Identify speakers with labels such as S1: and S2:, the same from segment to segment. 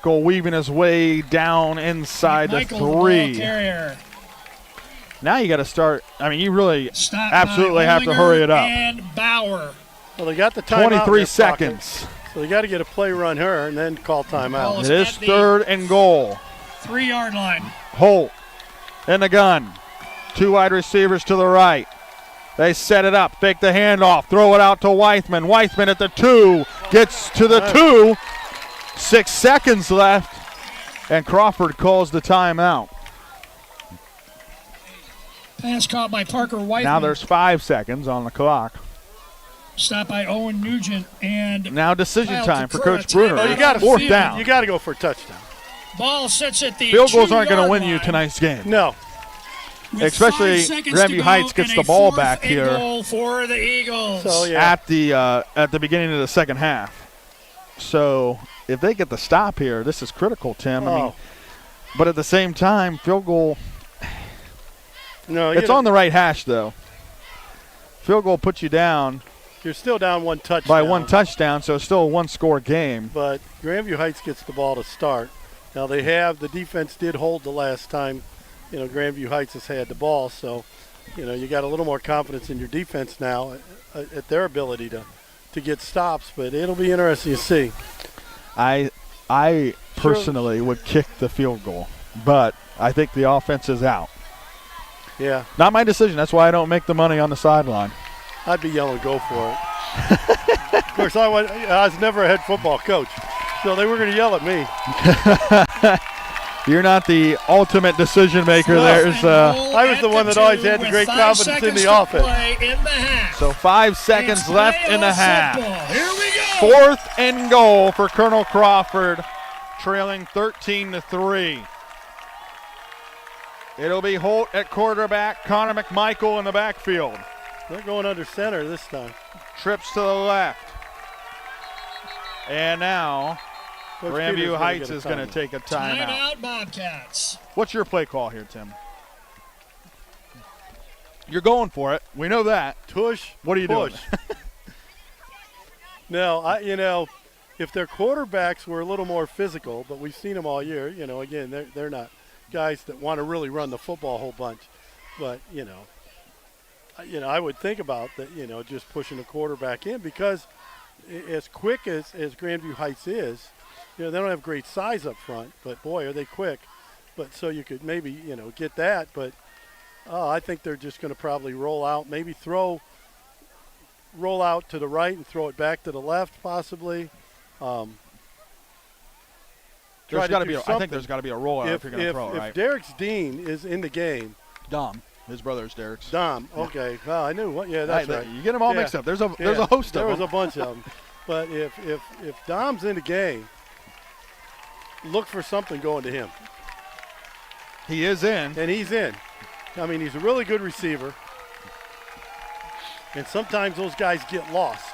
S1: McMicheal weaving his way down inside the three. Now you got to start. I mean, you really absolutely have to hurry it up.
S2: And Bauer.
S3: Well, they got the timeout.
S1: 23 seconds.
S3: Pocket, so they got to get a play run here and then call timeout.
S1: It is 3rd and goal.
S2: 3-yard line.
S1: Holt in the gun. 2 wide receivers to the right. They set it up, fake the handoff, throw it out to Weithman. Weithman at the 2, gets to the 2. 6 seconds left, and Crawford calls the timeout.
S2: Pass caught by Parker Weithman.
S1: Now there's 5 seconds on the clock.
S2: Stopped by Owen Nugent, and
S1: now decision time for Coach Bruner.
S3: Oh, you got
S1: 4th down.
S3: You got to go for a touchdown.
S2: Ball sits at the
S1: field goals aren't going to win
S2: line.
S1: you tonight's game.
S3: No.
S1: Especially Grandview Heights gets the ball back here
S2: for the Eagles.
S3: So, yeah.
S1: at the beginning of the second half. So if they get the stop here, this is critical, Tim. I mean, but at the same time, field goal.
S3: No,
S1: it's on the right hash though. Field goal puts you down.
S3: You're still down 1 touchdown.
S1: By 1 touchdown, so it's still a 1-score game.
S3: But Grandview Heights gets the ball to start. Now the defense did hold the last time, Grandview Heights has had the ball. So, you got a little more confidence in your defense now at their ability to get stops. But it'll be interesting to see.
S1: I personally would kick the field goal, but I think the offense is out.
S3: Yeah.
S1: Not my decision. That's why I don't make the money on the sideline.
S3: I'd be yelling, go for it. Of course, I was never a head football coach, so they were going to yell at me.
S1: You're not the ultimate decision maker.
S3: I was the one that always had the great confidence in the offense.
S1: So 5 seconds left in the half.
S2: Here we go.
S1: 4th and goal for Colonel Crawford, trailing 13-3. It'll be Holt at quarterback, Connor McMicheal in the backfield.
S3: They're going under center this time.
S1: Trips to the left. And now Grandview Heights is going to take a timeout.
S2: Timeout, Bobcats.
S1: What's your play call here, Tim? You're going for it. We know that.
S3: Tush.
S1: What are you doing?
S3: No, if their quarterbacks were a little more physical, but we've seen them all year, again, they're not guys that want to really run the football a whole bunch. But, I would think about that, just pushing the quarterback in because as quick as Grandview Heights is, they don't have great size up front, but boy, are they quick. But so you could maybe, get that. But I think they're just going to probably roll out, maybe roll out to the right and throw it back to the left possibly.
S1: I think there's got to be a rollout if you're going to throw it, right?
S3: If Derek's Dean is in the game.
S1: Dom. His brother's Derek's.
S3: Dom, okay. Well, I knew what. Yeah, that's right.
S1: You get them all mixed up. There's a host of them.
S3: There was a bunch of them. But if Dom's in the game, look for something going to him.
S1: He is in.
S3: And he's in. I mean, he's a really good receiver. And sometimes those guys get lost.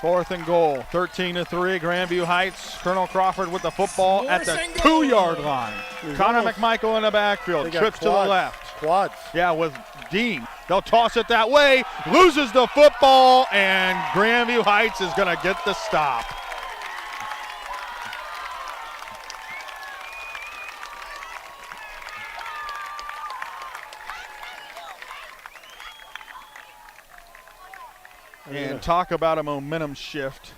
S1: 4th and goal, 13-3, Grandview Heights. Colonel Crawford with the football at the 2-yard line. Connor McMicheal in the backfield, trips to the left.
S3: Quads.
S1: Yeah, with Dean. They'll toss it that way, loses the football, and Grandview Heights is going to get the stop. And talk about a momentum shift.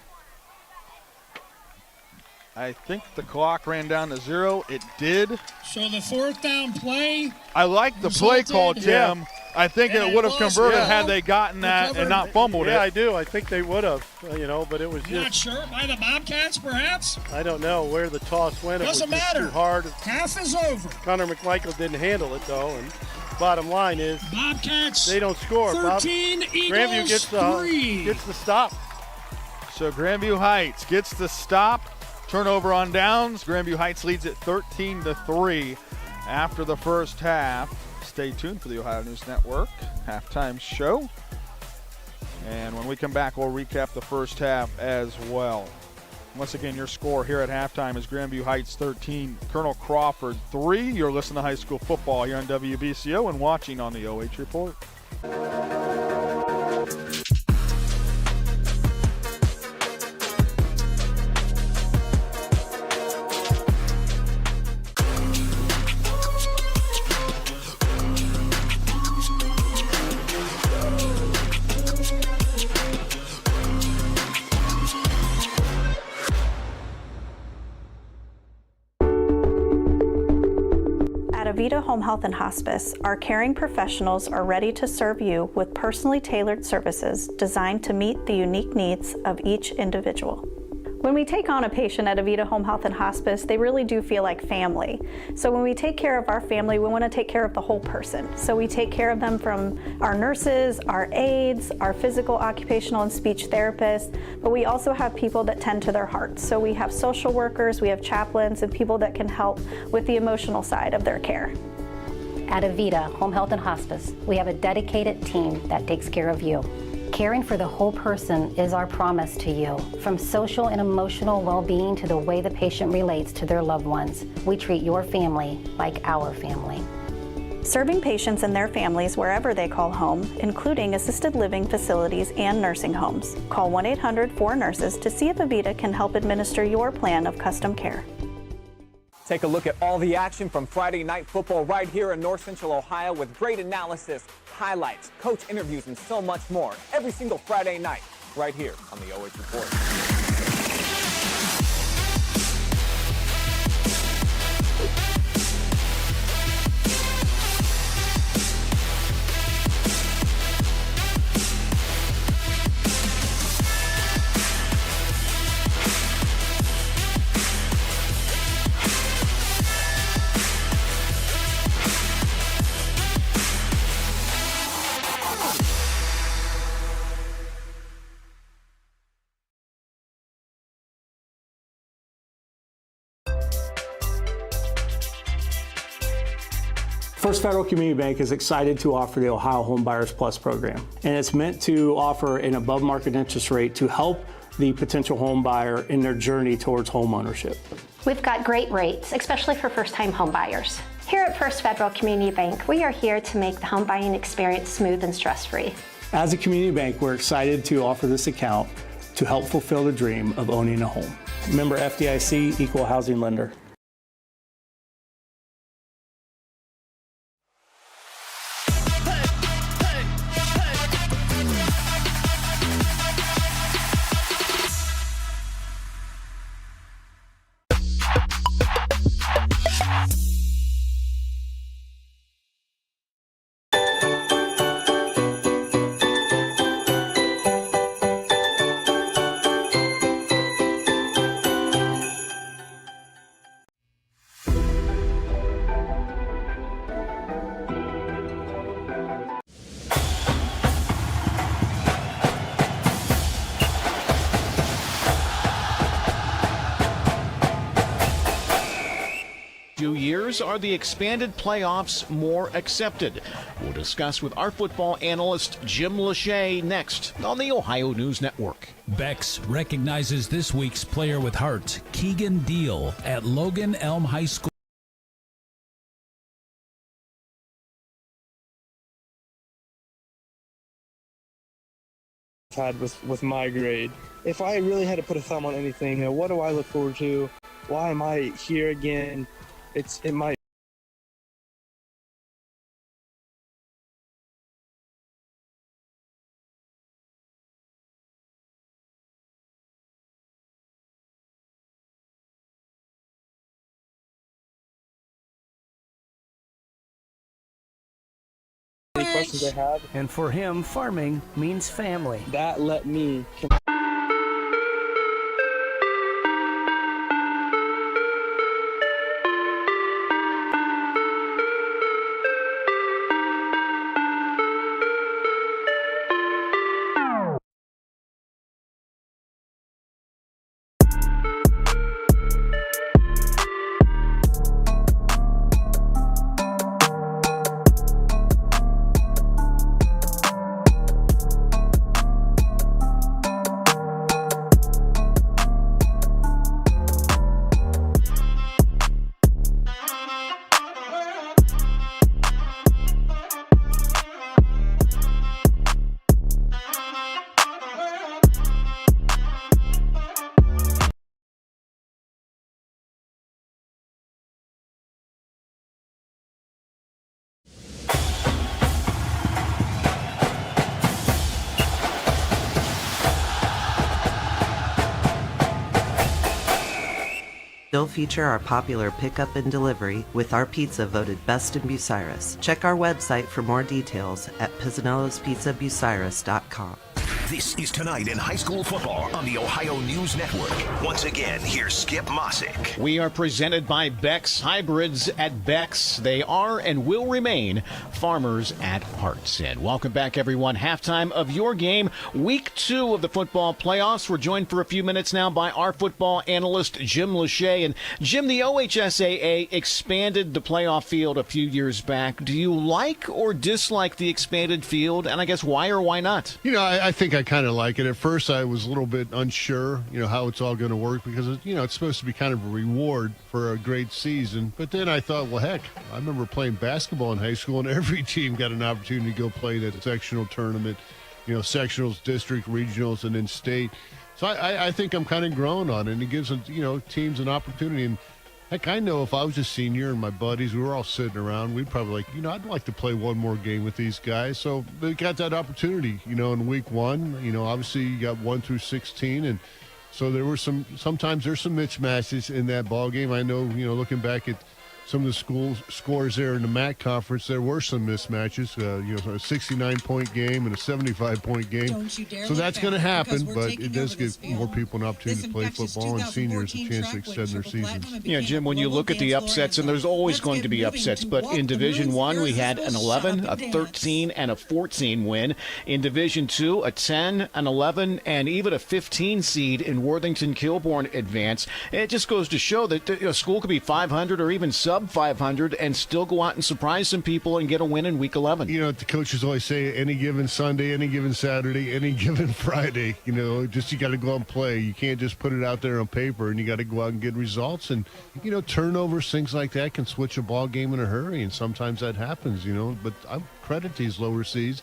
S1: I think the clock ran down to 0. It did.
S2: So the 4th down play.
S1: I like the play call, Tim.
S3: Yeah.
S1: I think it would have converted had they gotten that and not fumbled it.
S3: Yeah, I do. I think they would have, but it was just.
S2: Not sure. By the Bobcats, perhaps?
S3: I don't know where the toss went.
S2: Doesn't
S3: it was
S2: matter.
S3: Too hard.
S2: Half is over.
S3: Connor McMicheal didn't handle it, though. And bottom line is
S2: Bobcats.
S3: They don't score.
S2: 13, Eagles
S3: Grandview gets
S2: 3.
S3: Gets the stop.
S1: So Grandview Heights gets the stop. Turnover on downs. Grandview Heights leads it 13-3 after the first half. Stay tuned for the Ohio News Network halftime show. And when we come back, we'll recap the first half as well. Once again, your score here at halftime is Grandview Heights 13, Colonel Crawford 3. You're listening to high school football here on WBCO and watching on the OH Report.
S4: Avita Home Health and Hospice, our caring professionals are ready to serve you with personally tailored services designed to meet the unique needs of each individual. When we take on a patient at Avita Home Health and Hospice, they really do feel like family. So when we take care of our family, we want to take care of the whole person. So we take care of them from our nurses, our aides, our physical, occupational, and speech therapists, but we also have people that tend to their hearts. So we have social workers, we have chaplains, and people that can help with the emotional side of their care.
S5: At Avita Home Health and Hospice, we have a dedicated team that takes care of you. Caring for the whole person is our promise to you. From social and emotional well-being to the way the patient relates to their loved ones, we treat your family like our family.
S4: Serving patients and their families wherever they call home, including assisted living facilities and nursing homes. Call 1-800-4NURSES to see if Avita can help administer your plan of custom care.
S6: Take a look at all the action from Friday Night Football right here in North Central Ohio with great analysis, highlights, coach interviews, and so much more every single Friday night right here on the OH Report.
S7: First Federal Community Bank is excited to offer the Ohio Home Buyers Plus program, and it's meant to offer an above market interest rate to help the potential home buyer in their journey towards home ownership.
S8: We've got great rates, especially for first-time home buyers. Here at First Federal Community Bank, we are here to make the home buying experience smooth and stress-free.
S7: As a community bank, we're excited to offer this account to help fulfill the dream of owning a home. Member FDIC, Equal Housing Lender.
S9: Years are the expanded playoffs more accepted? We'll discuss with our football analyst Jim Lachey next on the Ohio News Network.
S10: Bex recognizes this week's player with heart, Keegan Deal, at Logan Elm High School.
S11: Had with my grade. If I really had to put a thumb on anything, what do I look forward to? Why am I here again? It might. Any questions I have.
S12: And for him, farming means family.
S11: That let me.
S13: Still feature our popular pickup and delivery with our pizza voted best in Bucyrus. Check our website for more details at Pizzanello'sPizzaBucyrus.com.
S14: This is Tonight in High School Football on the Ohio News Network. Once again, here's Skip Mossick.
S9: We are presented by Beck's Hybrids at Beck's. They are and will remain farmers at heart. And welcome back, everyone. Halftime of your game, week 2 of the football playoffs. We're joined for a few minutes now by our football analyst, Jim Lachey. And Jim, the OHSAA expanded the playoff field a few years back. Do you like or dislike the expanded field? And I guess why or why not?
S15: You know, I think I kind of like it. At first, I was a little bit unsure, how it's all going to work because, it's supposed to be kind of a reward for a great season. But then I thought, well, heck, I remember playing basketball in high school, and every team got an opportunity to go play that sectional tournament, sectionals, district, regionals, and then state. So I think I'm kind of growing on it, and it gives, teams an opportunity. And heck, I know if I was a senior and my buddies, we were all sitting around, we'd probably I'd like to play one more game with these guys. So they got that opportunity, in week 1. Obviously you got 1 through 16, and so there were sometimes there's some mismatches in that ball game. I know, looking back at some of the school scores there in the MAC conference, there were some mismatches, a 69-point game and a 75-point game. So that's going to happen, but it does give more people an opportunity to play football and seniors a chance to extend their seasons.
S9: Yeah, Jim, when you look at the upsets, and there's always going to be upsets, but in Division I, we had an 11, a 13, and a 14 win. In Division II, a 10, an 11, and even a 15 seed in Worthington-Kilbourne advance. And it just goes to show that a school could be 500 or even sub 500 and still go out and surprise some people and get a win in week 11.
S15: The coaches always say any given Sunday, any given Saturday, any given Friday, just you got to go out and play. You can't just put it out there on paper, and you got to go out and get results. And, turnovers, things like that can switch a ball game in a hurry, and sometimes that happens, but I credit these lower seeds,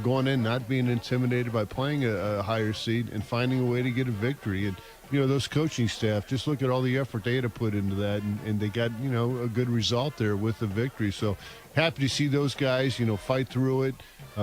S15: going in, not being intimidated by playing a higher seed and finding a way to get a victory. And, those coaching staff, just look at all the effort they had to put into that, and they got, a good result there with the victory. So happy to see those guys, fight through it,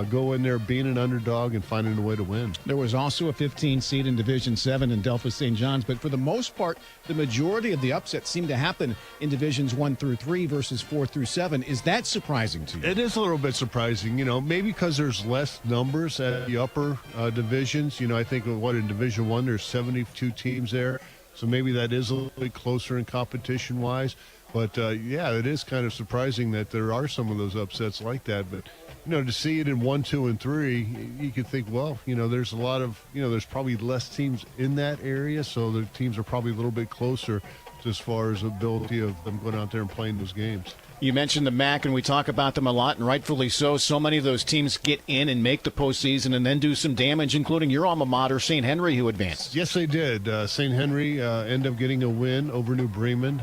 S15: go in there being an underdog and finding a way to win.
S9: There was also a 15 seed in Division 7 in Delphos St. John's, but for the most part, the majority of the upsets seem to happen in Divisions 1 through 3 versus 4 through 7. Is that surprising to you?
S15: It is a little bit surprising, maybe because there's less numbers at the upper divisions. I think in Division 1 there's 72 teams there, so maybe that is a little bit closer in competition-wise. But, it is kind of surprising that there are some of those upsets like that. But, to see it in 1, 2, and 3, you could think, well, there's a lot of, there's probably less teams in that area, so the teams are probably a little bit closer as far as ability of them going out there and playing those games.
S9: You mentioned the MAC, and we talk about them a lot, and rightfully so. So many of those teams get in and make the postseason and then do some damage, including your alma mater, St. Henry, who advanced.
S15: Yes, they did. St. Henry ended up getting a win over New Bremen.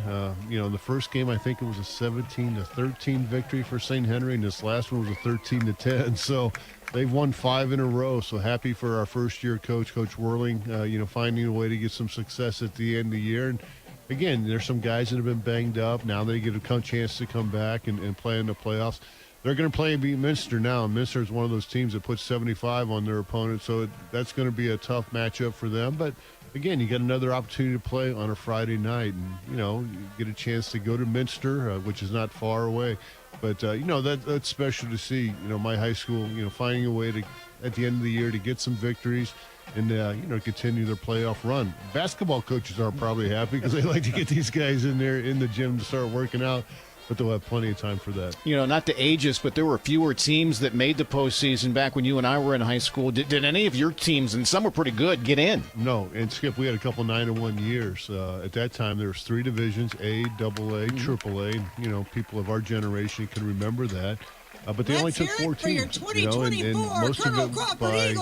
S15: In the first game, I think it was a 17-13 victory for St. Henry, and this last one was a 13-10. So they've won 5 in a row. So happy for our first-year coach, Coach Whirling, finding a way to get some success at the end of the year. And again, there's some guys that have been banged up. Now they get a chance to come back and play in the playoffs. They're going to play and beat Minster now. And Minster is one of those teams that puts 75 on their opponent, so that's going to be a tough matchup for them. But, again, you get another opportunity to play on a Friday night. And, you get a chance to go to Minster, which is not far away. But, that's special to see, my high school, finding a way to, at the end of the year, to get some victories and, continue their playoff run. Basketball coaches are probably happy because they like to get these guys in there in the gym to start working out, but they'll have plenty of time for that.
S9: Not to age us, but there were fewer teams that made the postseason back when you and I were in high school. Did any of your teams, and some were pretty good, get in?
S15: No, and Skip, we had a couple 9-1 years. At that time, there was 3 divisions, A, AA, AAA. People of our generation can remember that. But they only took 4 teams, and most of them by,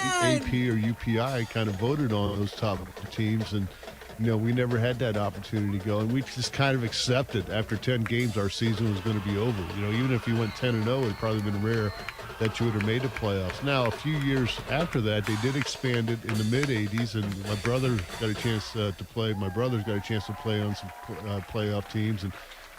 S15: AP or UPI kind of voted on those top teams, and we never had that opportunity to go, and we just kind of accepted after 10 games our season was going to be over. Even if you went 10-0, it'd probably been rare that you would have made the playoffs. Now, a few years after that, they did expand it in the mid-'80s, and my brother got a chance to play. My brother's got a chance to play on some playoff teams, and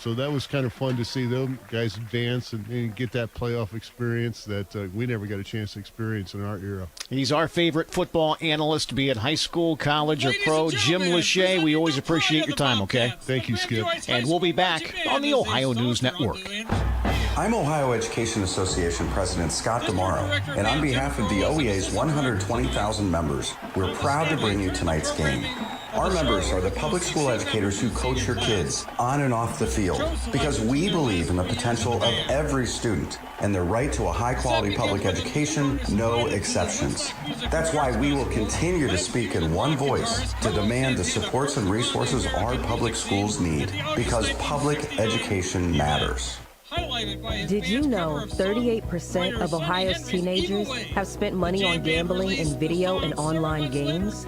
S15: So that was kind of fun to see them guys advance and get that playoff experience that we never got a chance to experience in our era.
S9: He's our favorite football analyst, be it high school, college, or pro. Jim Lachey, we always appreciate your time, okay?
S15: Thank you, Skip.
S9: And we'll be back on the Ohio News Network.
S16: I'm Ohio Education Association President Scott DeMauro, and on behalf of the OEA's 120,000 members, we're proud to bring you tonight's game. Our members are the public school educators who coach your kids on and off the field because we believe in the potential of every student and their right to a high-quality public education, no exceptions. That's why we will continue to speak in one voice to demand the supports and resources our public schools need because public education matters.
S17: Did you know 38% of Ohio's teenagers have spent money on gambling in video and online games?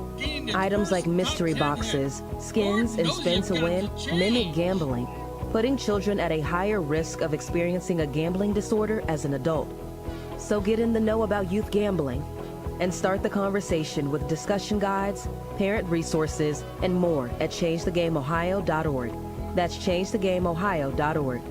S17: Items like mystery boxes, skins, and spin to win mimic gambling, putting children at a higher risk of experiencing a gambling disorder as an adult. So get in the know about youth gambling and start the conversation with discussion guides, parent resources, and more at ChangeTheGameOhio.org. That's ChangeTheGameOhio.org.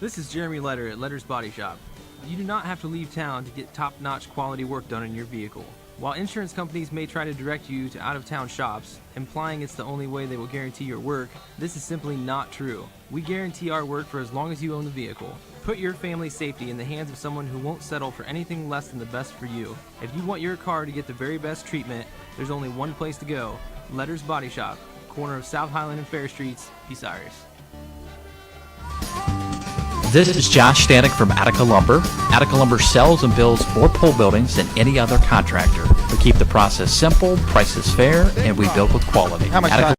S18: This is Jeremy Letter at Letter's Body Shop. You do not have to leave town to get top-notch quality work done on your vehicle. While insurance companies may try to direct you to out-of-town shops, implying it's the only way they will guarantee your work, this is simply not true. We guarantee our work for as long as you own the vehicle. Put your family's safety in the hands of someone who won't settle for anything less than the best for you. If you want your car to get the very best treatment, there's only one place to go: Letter's Body Shop, corner of South Highland and Fair Streets, Bucyrus.
S19: This is Josh Stanek from Attica Lumber. Attica Lumber sells and builds more pole buildings than any other contractor. We keep the process simple, prices fair, and we build with quality.
S1: How much
S19: Attica
S1: time?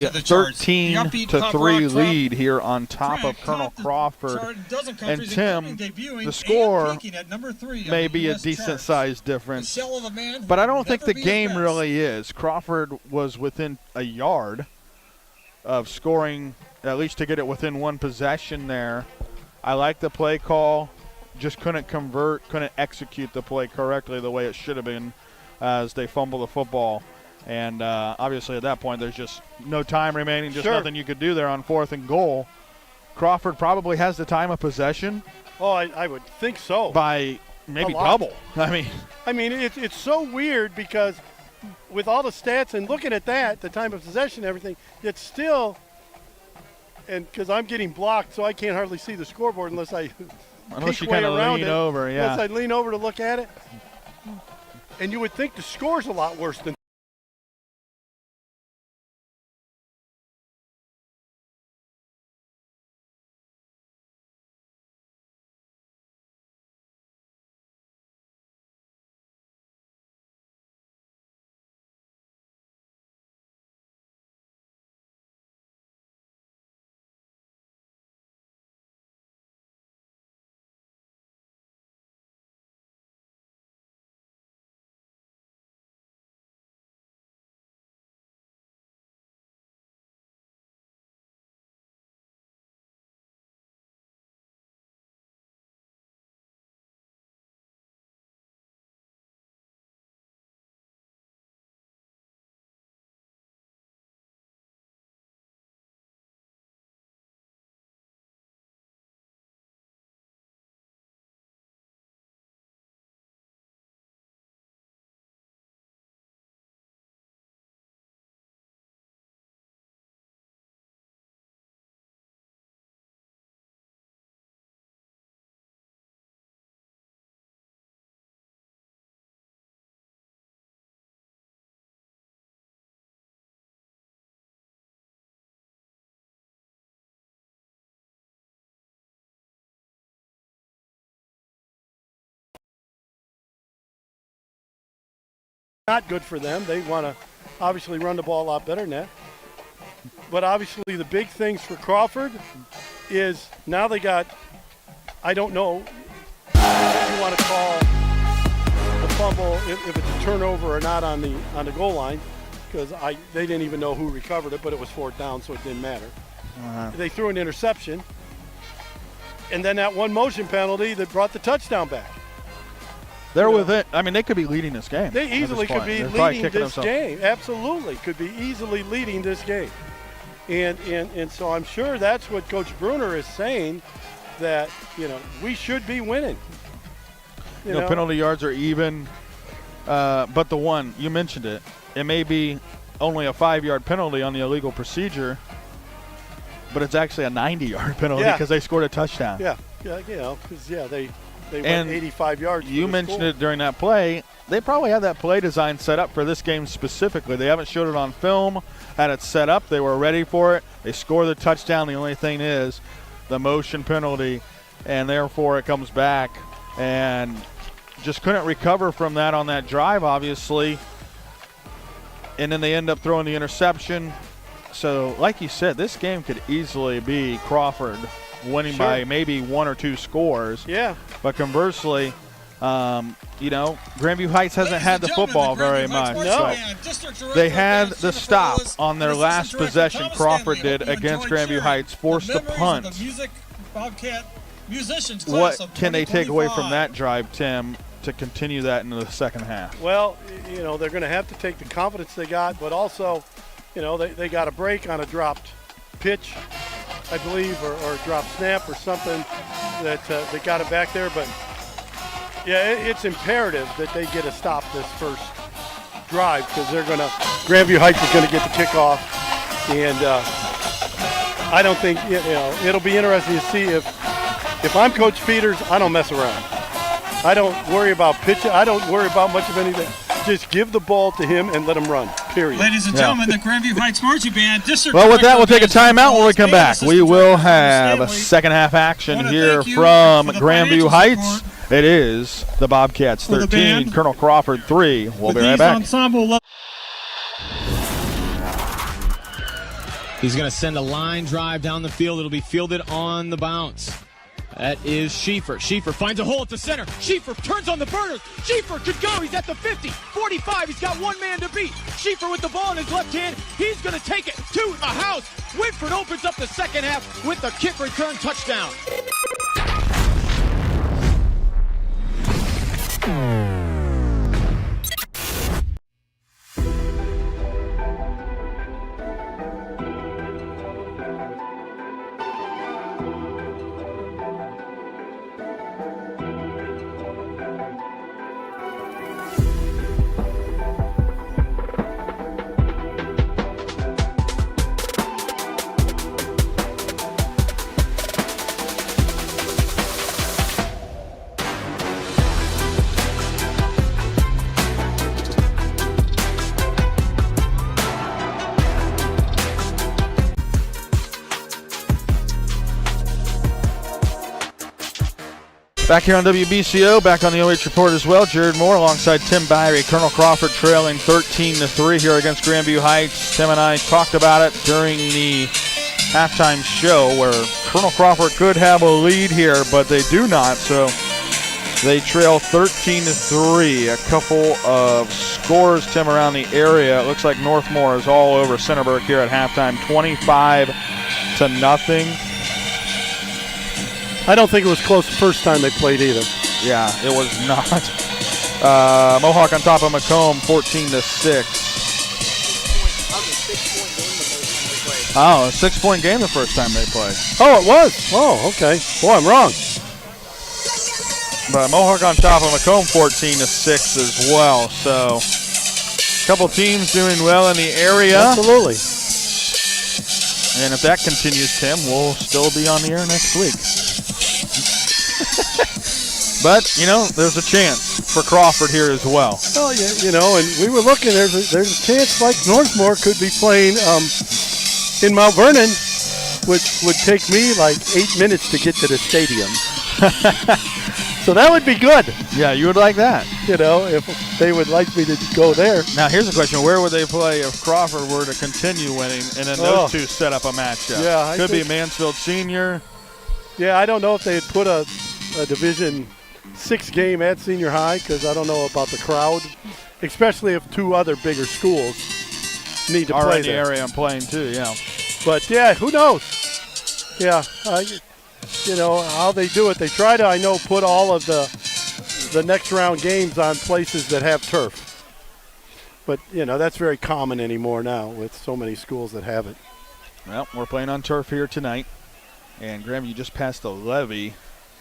S1: 13-3 lead here on top of Colonel Crawford. And Tim, the score may be a decent-sized difference, but I don't think the game really is. Crawford was within a yard of scoring, at least to get it within one possession there. I like the play call, just couldn't convert, couldn't execute the play correctly the way it should have been as they fumble the football. And obviously at that point there's just no time remaining, just nothing you could do there on 4th and goal. Crawford probably has the time of possession.
S3: Oh, I would think so.
S1: By maybe double. I mean
S3: it's so weird because with all the stats and looking at that, the time of possession and everything, it's still, and because I'm getting blocked so I can't hardly see the scoreboard unless you
S1: kind of lean over,
S3: Unless I lean over to look at it. And you would think the score's a lot worse than not good for them. They want to obviously run the ball a lot better than that. But obviously the big things for Crawford is now they got, I don't know what you want to call the fumble, if it's a turnover or not on the goal line, because they didn't even know who recovered it, but it was 4th down, so it didn't matter. They threw an interception, and then that one motion penalty that brought the touchdown back.
S1: They're within. I mean, they could be leading this game.
S3: They easily could be leading this game. Absolutely, could be easily leading this game. And so I'm sure that's what Coach Bruner is saying, that we should be winning. You know,
S1: penalty yards are even, but the one you mentioned it may be only a 5-yard penalty on the illegal procedure, but it's actually a 90-yard penalty because they scored a touchdown.
S3: Yeah, because they went 85 yards.
S1: You mentioned it during that play. They probably had that play design set up for this game specifically. They haven't showed it on film, had it set up. They were ready for it. They score the touchdown. The only thing is the motion penalty, and therefore it comes back. And just couldn't recover from that on that drive, obviously. And then they end up throwing the interception. So, like you said, this game could easily be Crawford winning by maybe 1 or 2 scores.
S3: Yeah.
S1: But conversely, Grandview Heights hasn't had the football very much.
S3: No.
S1: They had the stop on their last possession, Crawford did, against Grandview Heights, forced the punt. What can they take away from that drive, Tim, to continue that into the second half?
S3: Well, they're going to have to take the confidence they got, but also, they got a break on a dropped pitch, I believe, or drop snap or something that got it back there. But, yeah, it's imperative that they get a stop this first drive because Grandview Heights is going to get the kickoff. And I don't think, it'll be interesting to see if I'm Coach Peters, I don't mess around. I don't worry about pitching. I don't worry about much of anything. Just give the ball to him and let him run, period.
S2: Ladies and gentlemen, the Grandview Heights Marching Band.
S1: Well, with that, we'll take a timeout. When we come back, we will have a second half action here from Grandview Heights. It is the Bobcats 13, Colonel Crawford 3. We'll be right back.
S20: He's going to send a line drive down the field. It'll be fielded on the bounce. That is Schieffer. Schieffer finds a hole at the center. Schieffer turns on the burners. Schieffer could go. He's at the 50, 45. He's got one man to beat. Schieffer with the ball in his left hand. He's going to take it to the house. Whitford opens up the second half with the kick return touchdown.
S1: Back here on WBCO, back on the OH Report as well. Jared Moore alongside Tim Birie. Colonel Crawford trailing 13-3 here against Grandview Heights. Tim and I talked about it during the halftime show where Colonel Crawford could have a lead here, but they do not. So they trail 13-3. A couple of scores, Tim, around the area. It looks like Northmore is all over Centerburg here at halftime, 25-0.
S3: I don't think it was close the first time they played either.
S1: Yeah, it was not. Mohawk on top of Macomb, 14-6. Oh, a 6-point game the first time they played.
S3: Oh, it was? Oh, okay. Boy, I'm wrong.
S1: But Mohawk on top of Macomb, 14-6 as well. So, a couple teams doing well in the area.
S3: Absolutely.
S1: And if that continues, Tim, we'll still be on the air next week. But, you know, there's a chance for Crawford here as well.
S3: Oh, yeah, you know, and we were looking, there's a chance like Northmore could be playing in Mount Vernon, which would take me like 8 minutes to get to the stadium. So that would be good.
S1: Yeah, you would like that.
S3: You know, if they would like me to go there.
S1: Now, here's the question. Where would they play if Crawford were to continue winning and then those two set up a matchup?
S3: Yeah,
S1: Could be Mansfield Senior.
S3: Yeah, I don't know if they'd put a Division 6 game at Senior High because I don't know about the crowd, especially if two other bigger schools need to play
S1: in the
S3: there.
S1: area and playing too, yeah.
S3: But, yeah, who knows? Yeah, you know, how they do it. They try to, I know, put all of the next round games on places that have turf. But, you know, that's very common anymore now with so many schools that have it.
S1: Well, we're playing on turf here tonight. And Grandview just passed the levee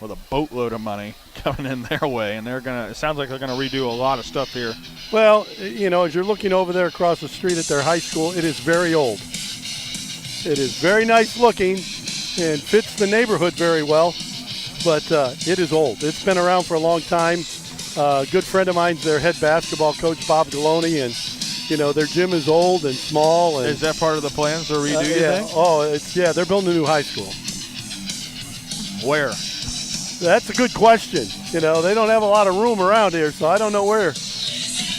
S1: with a boatload of money coming in their way. And they're going to, it sounds like they're going to redo a lot of stuff here.
S3: Well, you know, as you're looking over there across the street at their high school, it is very old. It is very nice looking and fits the neighborhood very well, but it is old. It's been around for a long time. A good friend of mine's their head basketball coach, Bob Galoni, and you know their gym is old and small. And,
S1: is that part of the plans to redo? You
S3: yeah.
S1: think?
S3: Oh, they're building a new high school.
S1: Where?
S3: That's a good question. You know, they don't have a lot of room around here, so I don't know where.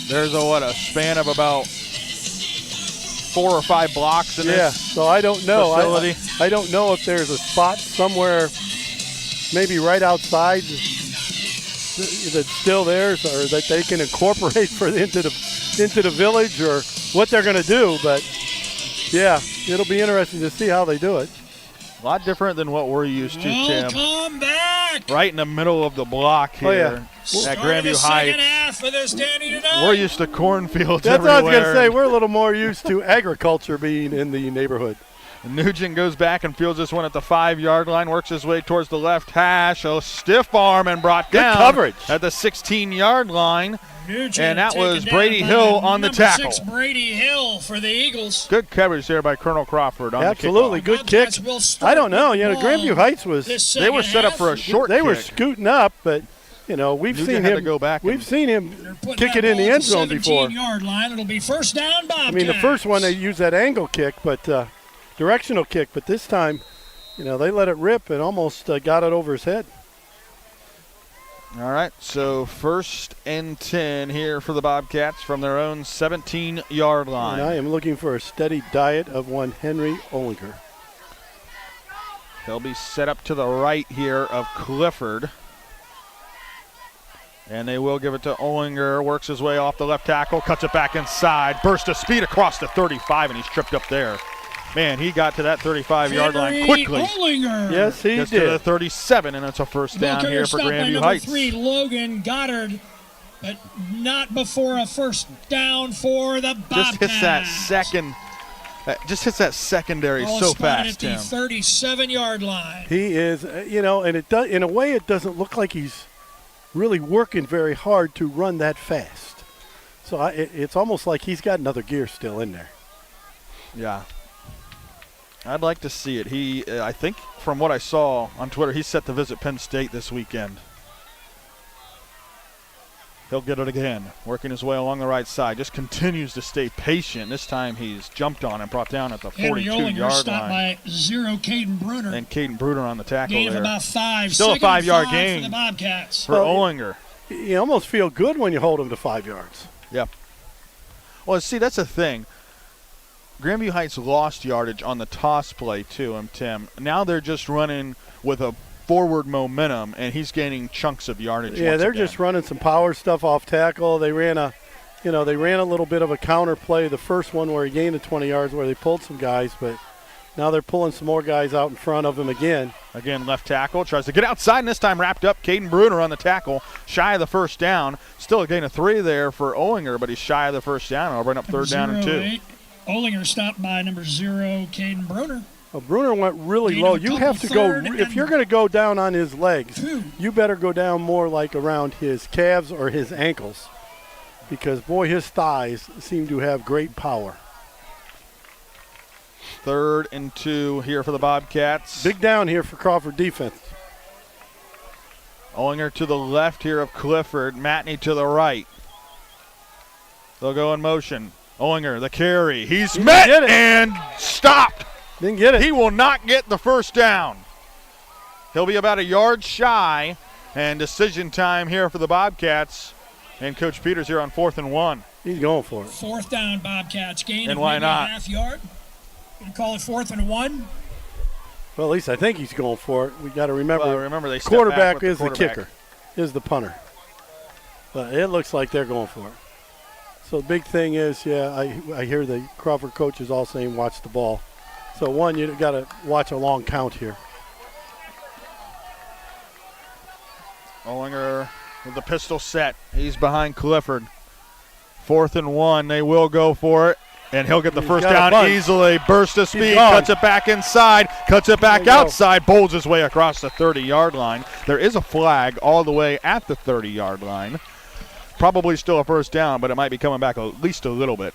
S1: There's a span of about 4 or 5 blocks in this
S3: so I don't know.
S1: facility.
S3: I don't know if there's a spot somewhere, maybe right outside, that's still there, or that they can incorporate into the village, or what they're going to do. But yeah, it'll be interesting to see how they do it.
S1: A lot different than what we're used to, Tim.
S2: Welcome back.
S1: Right in the middle of the block here at Grandview Heights.
S2: Second half of this Danny tonight.
S1: We're used to cornfields
S3: That's
S1: everywhere.
S3: what I was going to say. We're a little more used to agriculture being in the neighborhood.
S1: Nugent goes back and fields this one at the 5-yard line, works his way towards the left hash. A stiff arm and brought down
S3: coverage
S1: at the 16-yard line.
S2: Nugent
S1: and that was
S2: taken
S1: Brady
S2: down
S1: Hill
S2: by
S1: on the
S2: number
S1: tackle.
S2: 6 Brady Hill for the Eagles.
S1: Good coverage there by Colonel Crawford on
S3: Absolutely,
S1: the kickoff.
S3: good kick. I don't know. You know, Grandview Heights
S1: they were set up for a short
S3: They
S1: kick.
S3: were scooting up, but you know we've
S1: Nugent
S3: seen
S1: had
S3: him
S1: to go back.
S3: We've seen him kick it in the end zone before.
S2: 17-yard line. It'll be first down, Bobcats.
S3: I mean, the first one they used that angle kick, but directional kick. But this time, you know, they let it rip and almost got it over his head.
S1: All right, so 1st and 10 here for the Bobcats from their own 17-yard line.
S3: And I am looking for a steady diet of one Henry Ohliner.
S1: They'll be set up to the right here of Clifford. And they will give it to Ohliner, works his way off the left tackle, cuts it back inside, burst of speed across the 35, and he's tripped up there. Man, he got to that 35-yard line quickly.
S2: Ohliner.
S3: Yes, he
S1: Gets
S3: did.
S1: to the 37, and it's a first down here for Grandview Heights.
S2: 3, Logan Goddard, but not before a first down for the Bobcats.
S1: Just hits that secondary so fast,
S2: Tim. At the 37-yard line.
S3: He is, and it does, in a way, it doesn't look like he's really working very hard to run that fast. So it's almost like he's got another gear still in there.
S1: Yeah. I'd like to see it. He, I think from what I saw on Twitter, he's set to visit Penn State this weekend. He'll get it again, working his way along the right side. Just continues to stay patient. This time he's jumped on and brought down at the 42-yard line.
S2: Stopped by 0, Caden Bruner.
S1: And Caden Bruner on the tackle
S2: gain
S1: there.
S2: Of about 5.
S1: Still a 5-yard gain
S2: for the Bobcats.
S1: For Ohliner.
S3: You almost feel good when you hold him to 5 yards.
S1: Yeah. Well, see, that's the thing. Grandview Heights lost yardage on the toss play too, Tim. Now they're just running with a forward momentum, and he's gaining chunks of yardage.
S3: Yeah, they're
S1: again.
S3: just running some power stuff off tackle. They ran a little bit of a counter play, the first one where he gained the 20 yards where they pulled some guys, but now they're pulling some more guys out in front of him again.
S1: Again, left tackle tries to get outside, and this time wrapped up. Caden Bruner on the tackle, shy of the first down. Still a gain of 3 there for Ohliner, but he's shy of the first down. I'll bring up third down and 2.
S2: Ohliner stopped by number 0, Caden Bruner.
S3: Well, Bruner went really low. You have to go, if you're going to go down on his legs, you better go down more like around his calves or his ankles, because, boy, his thighs seem to have great power.
S1: 3rd and 2 here for the Bobcats.
S3: Big down here for Crawford defense.
S1: Ohliner to the left here of Clifford. Matney to the right. They'll go in motion. Ohliner, the carry. He's met and stopped.
S3: Didn't get it.
S1: He will not get the first down. He'll be about a yard shy, and decision time here for the Bobcats. And Coach Peters here on 4th and 1.
S3: He's going for it.
S2: 4th down, Bobcats. Gain
S1: and
S2: of
S1: why
S2: maybe
S1: not?
S2: a half yard. You call it 4th and 1.
S3: Well, at least I think he's going for it. We got to remember,
S1: they
S3: quarterback is the kicker, is the punter. But it looks like they're going for it. So the big thing is, I hear the Crawford coaches all saying watch the ball. So, one, you got to watch a long count here.
S1: Ohliner with the pistol set. He's behind Clifford. 4th and 1. They will go for it. And he'll get the first down easily. Burst of speed, cuts it back inside, cuts it back outside, bowls his way across the 30-yard line. There is a flag all the way at the 30-yard line. Probably still a first down, but it might be coming back at least a little bit.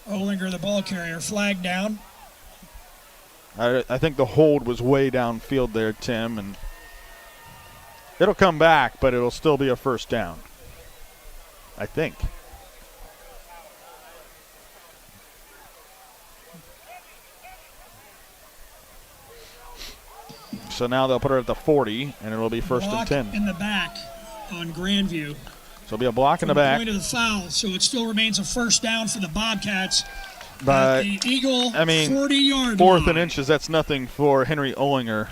S2: Ohliner, the ball carrier, flag down.
S1: I think the hold was way downfield there, Tim, and it'll come back, but it'll still be a first down, I think. So now they'll put her at the 40, and it'll be first and 10.
S2: In the back on Grandview.
S1: So it'll be a block in the back.
S2: Point of the foul, so it still remains a first down for the Bobcats.
S1: But
S2: the Eagle,
S1: 4th40-yard
S2: line.
S1: and inches, that's nothing for Henry Ohliner.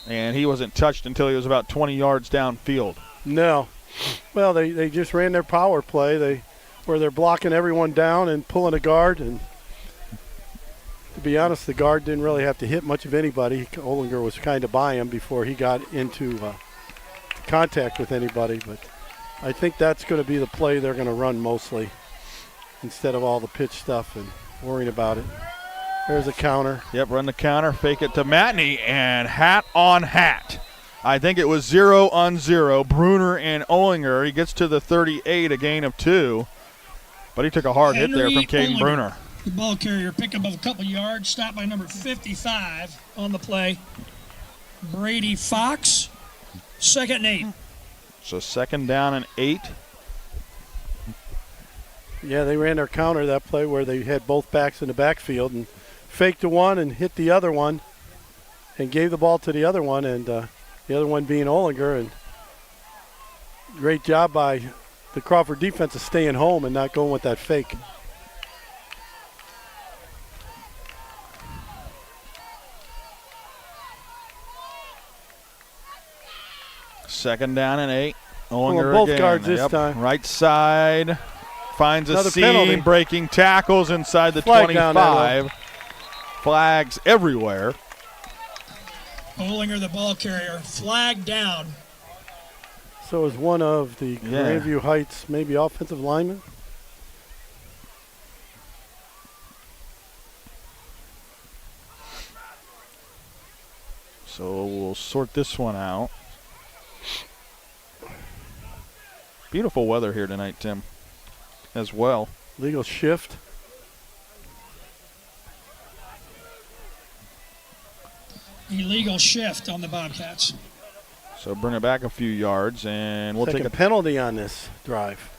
S1: And he wasn't touched until he was about 20 yards downfield.
S3: No. Well, they just ran their power play where they're blocking everyone down and pulling a guard. And to be honest, the guard didn't really have to hit much of anybody. Ohliner was kind of by him before he got into contact with anybody. But I think that's going to be the play they're going to run mostly instead of all the pitch stuff and worrying about it. There's a counter.
S1: Yep, run the counter, fake it to Matney, and hat on hat. I think it was 0 on 0. Bruner and Ohliner. He gets to the 38, a gain of 2. But he took a hard hit there from Caden Bruner.
S2: The ball carrier pick up of a couple yards, stopped by number 55 on the play. Brady Fox, 2nd and 8.
S1: So 2nd down and 8.
S3: Yeah, they ran their counter that play where they had both backs in the backfield and faked the one and hit the other one and gave the ball to the other one, and The other one being Ohliner, and great job by the Crawford defense of staying home and not going with that fake.
S1: Second down and 8. Ohliner
S3: both
S1: again.
S3: guards this time.
S1: Right side. Finds
S3: Another
S1: a seam,
S3: penalty.
S1: breaking tackles inside the
S3: Flag down there,
S1: 25. Flags everywhere.
S2: Ohliner, the ball carrier, flagged down.
S3: So is one of the Grandview Heights maybe offensive linemen.
S1: So we'll sort this one out. Beautiful weather here tonight, Tim, as well.
S3: Legal shift.
S2: Illegal shift on the Bobcats.
S1: So bring it back a few yards, and we'll
S3: Second
S1: take a
S3: penalty on this drive.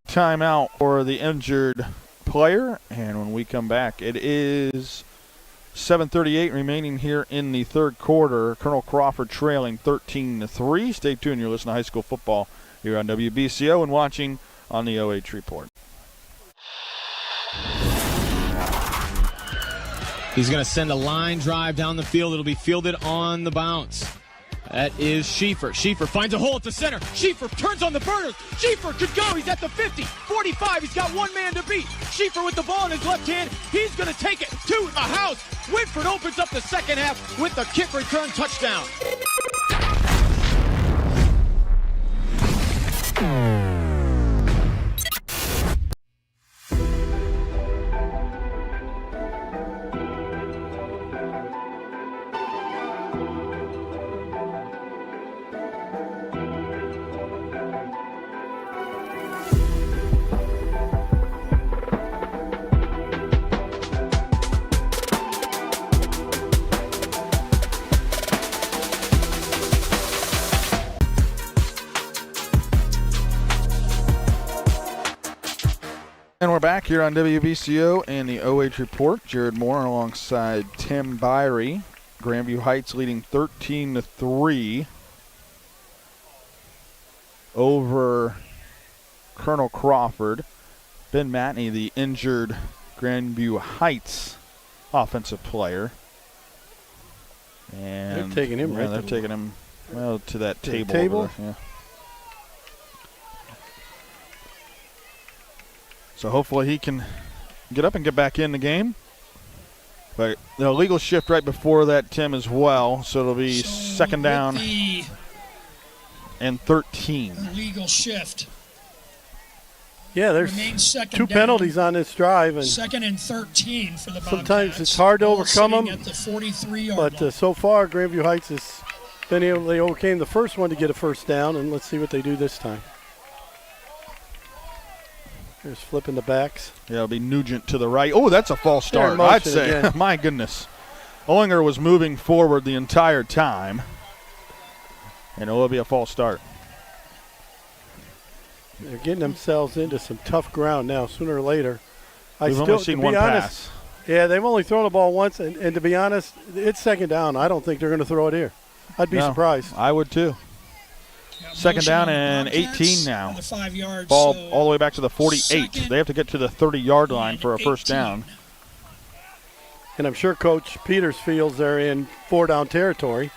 S1: timeout for the injured player. And when we come back, it is 7:38 remaining here in the third quarter. Colonel Crawford trailing 13-3. Stay tuned. You're listening to High School Football here on WBCO and watching on the OH Report.
S20: He's going to send a line drive down the field. It'll be fielded on the bounce. That is Schieffer. Schieffer finds a hole at the center. Schieffer turns on the burners. Schieffer could go. He's at the 50, 45. He's got one man to beat. Schieffer with the ball in his left hand. He's going to take it to the house. Whitford opens up the second half with the kick return touchdown.
S1: And we're back here on WBCO and the OH Report. Jared Moore alongside Tim Birie. Grandview Heights leading 13-3 over Colonel Crawford. Ben Matney, the injured Grandview Heights offensive player. And
S3: they're taking him right.
S1: They're taking him to that table.
S3: Table?
S1: Over there. Yeah. So hopefully he can get up and get back in the game. But the legal shift right before that, Tim, as well. So it'll be second down and 13.
S2: Legal shift.
S3: Yeah, there's two penalties on this drive, and
S2: second and 13 for the Bobcats.
S3: Sometimes it's hard to overcome them.
S2: At the 43-yard
S3: but
S2: line.
S3: So far, Grandview Heights has been able. They overcame the first one to get a first down, and let's see what they do this time. Here's flipping the backs.
S1: Yeah, it'll be Nugent to the right. Oh, that's a false start, I'd say. My goodness. Ohliner was moving forward the entire time. And it will be a false start.
S3: They're getting themselves into some tough ground now, sooner or later.
S1: We've only seen one pass.
S3: Yeah, they've only thrown the ball once, and to be honest, it's second down. I don't think they're going to throw it here. I'd be surprised.
S1: I would too. Second down and 18 now.
S2: The 5 yards.
S1: Ball all the way back to the 48. They have to get to the 30-yard line for a first down.
S3: And I'm sure Coach Peters feels they're in 4-down territory.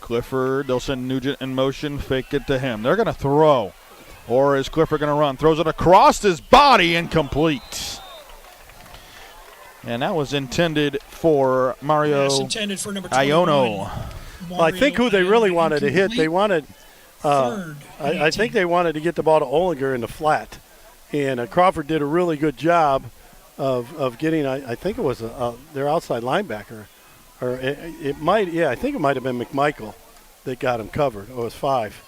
S1: Clifford, they'll send Nugent in motion, fake it to him. They're going to throw. Or is Clifford going to run? Throws it across his body, incomplete. And that was intended for Mario
S2: intended for number
S1: Iono.
S3: Well, I think who they really wanted to hit, they wanted, I think they wanted to get the ball to Ohliner in the flat. And Crawford did a really good job of getting, I think it was their outside linebacker. Or it might, I think it might have been McMicheal that got him covered. Oh, it was 5.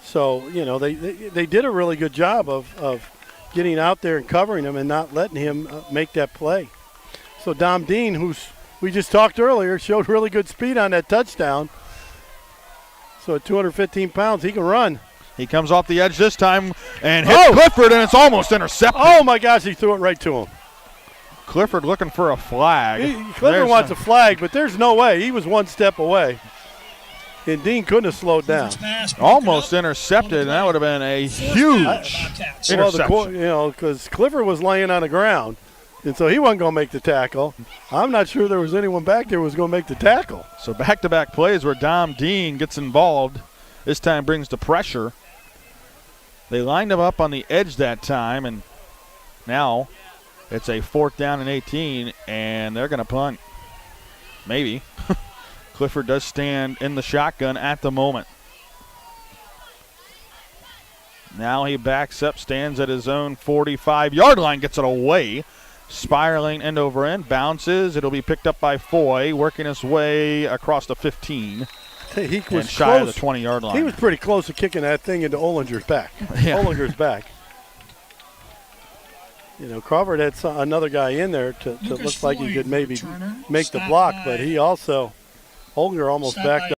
S3: So, they did a really good job of getting out there and covering him and not letting him make that play. So Dom Dean, who's we just talked earlier, showed really good speed on that touchdown. So at 215 pounds, he can run.
S1: He comes off the edge this time and hits Clifford, and it's almost intercepted.
S3: Oh, my gosh, he threw it right to him.
S1: Clifford looking for a flag.
S3: Clifford wants a flag, but there's no way. He was one step away. And Dean couldn't have slowed down.
S1: Almost intercepted, and that would have been a huge interception.
S3: Because Clifford was laying on the ground, and so he wasn't going to make the tackle. I'm not sure there was anyone back there who was going to make the tackle.
S1: So back-to-back plays where Dom Dean gets involved. This time brings the pressure. They lined him up on the edge that time, and now it's a 4th down and 18, and they're going to punt. Maybe. Clifford does stand in the shotgun at the moment. Now he backs up, stands at his own 45-yard line, gets it away. Spiraling end over end, bounces. It'll be picked up by Foy, working his way across the 15.
S3: He was
S1: shy of the 20-yard line.
S3: He was pretty close to kicking that thing into Ohlinger's back. Ohlinger's back. Crawford had another guy in there to look like he could maybe make the block, but he also, Ohliner almost backed up.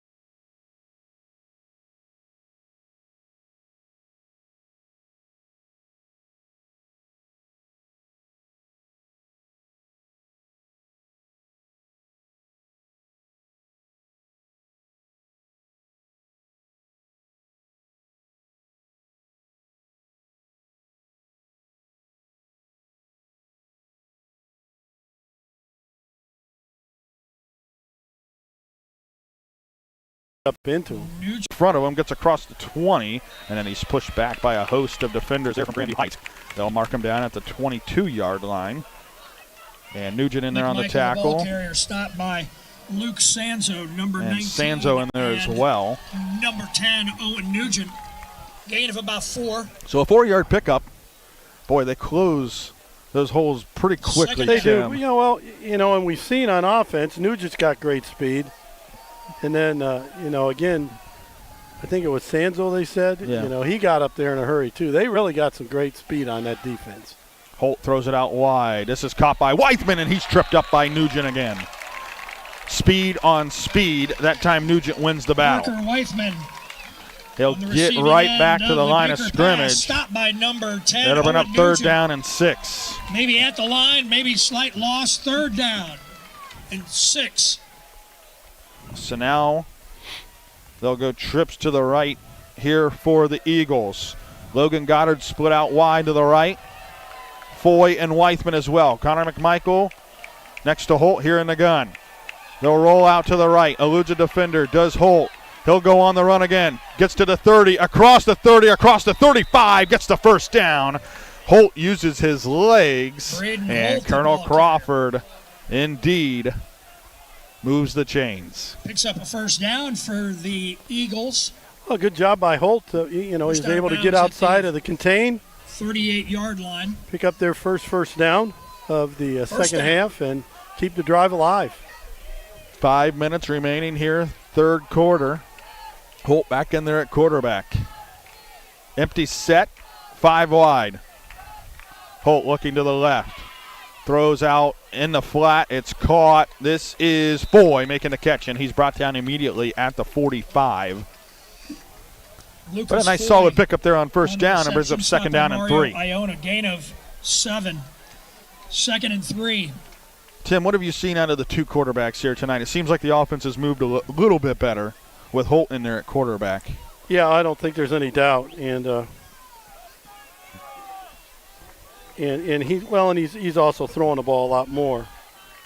S3: Up into him.
S1: In front of him, gets across the 20, and then he's pushed back by a host of defenders there from Grandview Heights. They'll mark him down at the 22-yard line. And Nugent in there on the tackle.
S2: The ball carrier stopped by Luke Sanzo, number 19.
S1: And Sanzo in there as well.
S2: Number 10, Owen Nugent. Gain of about 4.
S1: So a 4-yard pickup. Boy, they close those holes pretty quickly.
S3: They do. And we've seen on offense, Nugent's got great speed. And then, again, I think it was Sanzo they said.
S1: Yeah.
S3: He got up there in a hurry, too. They really got some great speed on that defense.
S1: Holt throws it out wide. This is caught by Weithman, and he's tripped up by Nugent again. Speed on speed. That time Nugent wins the battle.
S2: Parker Weithman.
S1: He'll get right back to the line of scrimmage.
S2: Stopped by number 10.
S1: That'll bring up 3rd down and 6.
S2: Maybe at the line, maybe slight loss. 3rd down and 6.
S1: So now they'll go trips to the right here for the Eagles. Logan Goddard split out wide to the right. Foy and Weithman as well. Connor McMicheal next to Holt here in the gun. They'll roll out to the right. Eludes a defender, does Holt. He'll go on the run again. Gets to the 30, across the 30, across the 35, gets the 1st down. Holt uses his legs, and Colonel Crawford indeed moves the chains.
S2: Picks up a 1st down for the Eagles.
S3: Well, good job by Holt. He was able to get outside of the contain.
S2: 38-yard line.
S3: Pick up their first down of the second half and keep the drive alive.
S1: 5 minutes remaining here, 3rd quarter. Holt back in there at quarterback. Empty set, 5 wide. Holt looking to the left. Throws out in the flat. It's caught. This is Foy making the catch, and he's brought down immediately at the 45. But a nice solid pickup there on 1st down and brings up 2nd down and 3.
S2: Iona, gain of 7. 2nd and 3.
S1: Tim, what have you seen out of the 2 quarterbacks here tonight? It seems like the offense has moved a little bit better with Holt in there at quarterback.
S3: Yeah, I don't think there's any doubt. And he's also throwing the ball a lot more.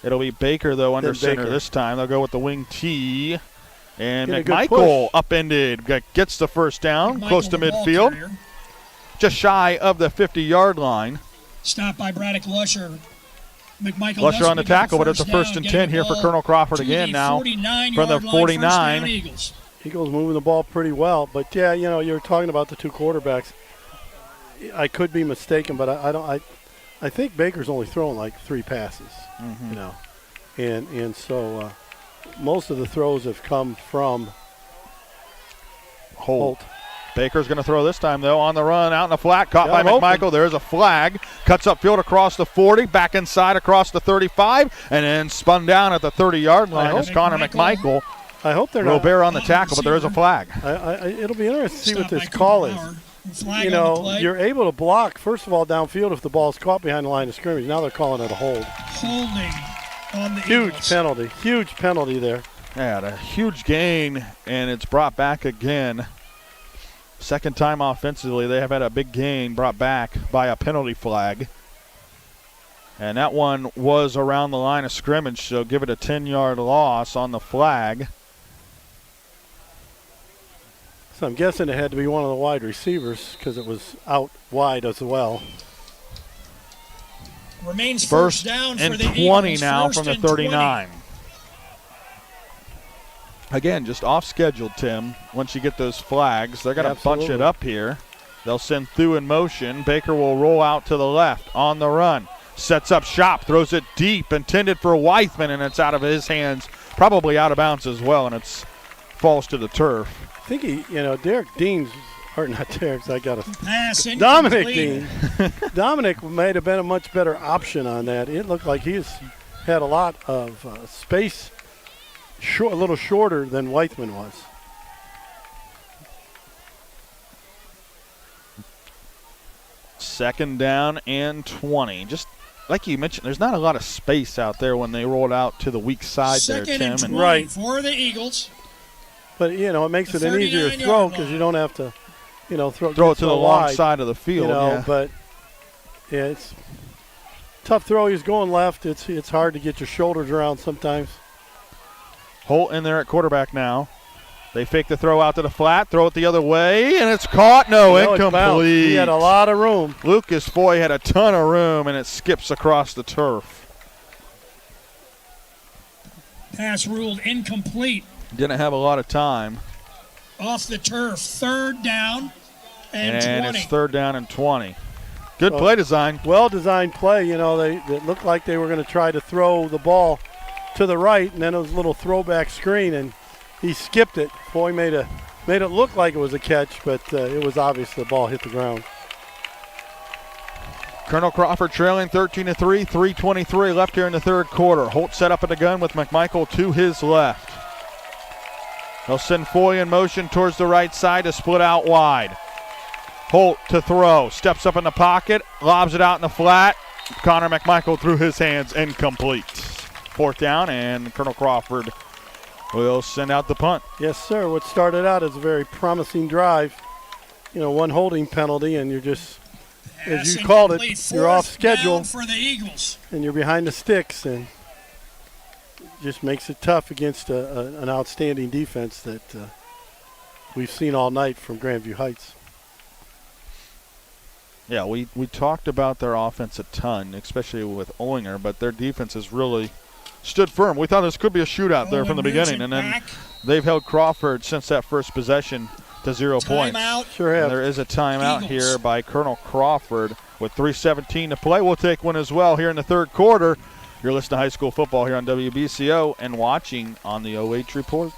S1: It'll be Baker, though, under center this time. They'll go with the wing T. And
S3: Get
S1: McMicheal upended. Gets the 1st down, close to midfield. Just shy of the 50-yard line.
S2: Stopped by Braddock Lusher. McMicheal
S1: Lusher on the tackle, but it's a 1st and 10 here for Colonel Crawford again now from the 49.
S3: Eagles moving the ball pretty well. But, yeah, you're talking about the 2 quarterbacks. I could be mistaken, but I think Baker's only thrown like 3 passes, and so most of the throws have come from Holt.
S1: Baker's going to throw this time, though, on the run, out in the flat, caught by McMicheal. There's a flag. Cuts upfield across the 40, back inside across the 35, and then spun down at the 30-yard line as Connor McMicheal.
S3: I hope they're
S1: Robert on the tackle, but there is a flag.
S3: It'll be interesting to see what this call is.
S2: Flag on the play.
S3: You're able to block, first of all, downfield if the ball's caught behind the line of scrimmage. Now they're calling it a hold.
S2: Holding on the
S3: Eagles. Huge penalty there.
S1: Yeah, a huge gain, and it's brought back again. Second time offensively, they have had a big gain brought back by a penalty flag. And that one was around the line of scrimmage, so give it a 10-yard loss on the flag.
S3: So I'm guessing it had to be one of the wide receivers because it was out wide as well.
S2: Remains first down for the Eagles.
S1: 20 now from the 39. Again, just off schedule, Tim. Once you get those flags, they're going to bunch it up here. They'll send through in motion. Baker will roll out to the left on the run. Sets up shop, throws it deep, intended for Weithman, and it's out of his hands, probably out of bounds as well, and it's falls to the turf.
S3: I think Derek Dean's, or not Derek's, I got
S2: to.
S3: Dominic Dean. Dominic might have been a much better option on that. It looked like he's had a lot of space. A little shorter than Weithman was.
S1: Second down and 20. Just like you mentioned, there's not a lot of space out there when they rolled out to the weak side there, Tim.
S2: Second and 20 for the Eagles.
S3: But, it makes it an easier throw because you don't have to,
S1: throw it to the long side of the field.
S3: But it's tough throw. He's going left. It's hard to get your shoulders around sometimes.
S1: Holt in there at quarterback now. They fake the throw out to the flat, throw it the other way, and it's caught. No, incomplete.
S3: He had a lot of room.
S1: Lucas Foy had a ton of room, and it skips across the turf.
S2: Pass ruled incomplete.
S1: Didn't have a lot of time.
S2: Off the turf, third down and 20.
S1: It's third down and 20. Good play design.
S3: Well-designed play. It looked like they were going to try to throw the ball to the right, and then it was a little throwback screen, and he skipped it. Foy made it look like it was a catch, but it was obvious the ball hit the ground.
S1: Colonel Crawford trailing 13-3, 3:23 left here in the third quarter. Holt set up at the gun with McMicheal to his left. They'll send Foy in motion towards the right side to split out wide. Holt to throw, steps up in the pocket, lobs it out in the flat. Connor McMicheal through his hands, incomplete. Fourth down, and Colonel Crawford will send out the punt.
S3: Yes, sir. What started out as a very promising drive, one holding penalty, and you're just, as you called it, you're off schedule
S2: for the Eagles,
S3: and you're behind the sticks, and just makes it tough against an outstanding defense that we've seen all night from Grandview Heights.
S1: Yeah, we talked about their offense a ton, especially with Ohliner, but their defense has really stood firm. We thought this could be a shootout there from the beginning, and then they've held Crawford since that first possession to 0 points.
S3: Sure have.
S1: And there is a timeout here by Colonel Crawford with 3:17 to play. We'll take one as well here in the third quarter. You're listening to high school football here on WBCO and watching on the OH Report.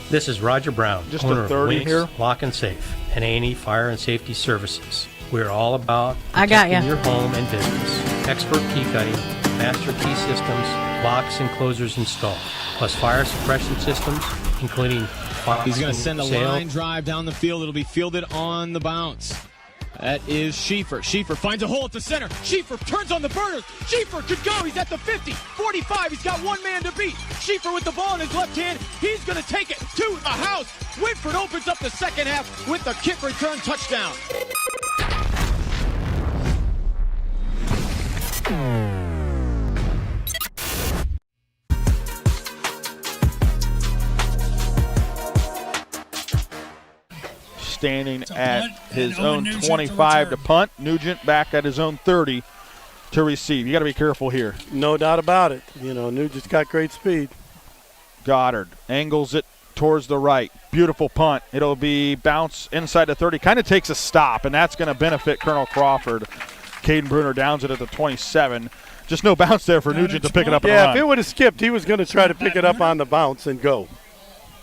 S21: This is Roger Brown,
S1: Just
S21: owner
S1: a 30
S21: of Winks
S1: here.
S21: Lock and Safe and A&E Fire and Safety Services. We're all about
S22: I got
S21: protecting
S22: ya.
S21: your home and business. Expert key cutting, master key systems, locks and closers installed, plus fire suppression systems, including
S20: He's going to send a
S21: sale.
S20: line drive down the field. It'll be fielded on the bounce. That is Schieffer. Schieffer finds a hole at the center. Schieffer turns on the burners. Schieffer could go. He's at the 50, 45. He's got one man to beat. Schieffer with the ball in his left hand. He's going to take it to the house. Whitford opens up the second half with the kick return touchdown.
S1: Standing at his own 25 to punt. Nugent back at his own 30 to receive. You got to be careful here.
S3: No doubt about it. Nugent's got great speed.
S1: Goddard angles it towards the right. Beautiful punt. It'll be bounce inside the 30. Kind of takes a stop, and that's going to benefit Colonel Crawford. Caden Bruner downs it at the 27. Just no bounce there for Nugent to pick it up and run.
S3: If it would have skipped, he was going to try to pick it up on the bounce and go.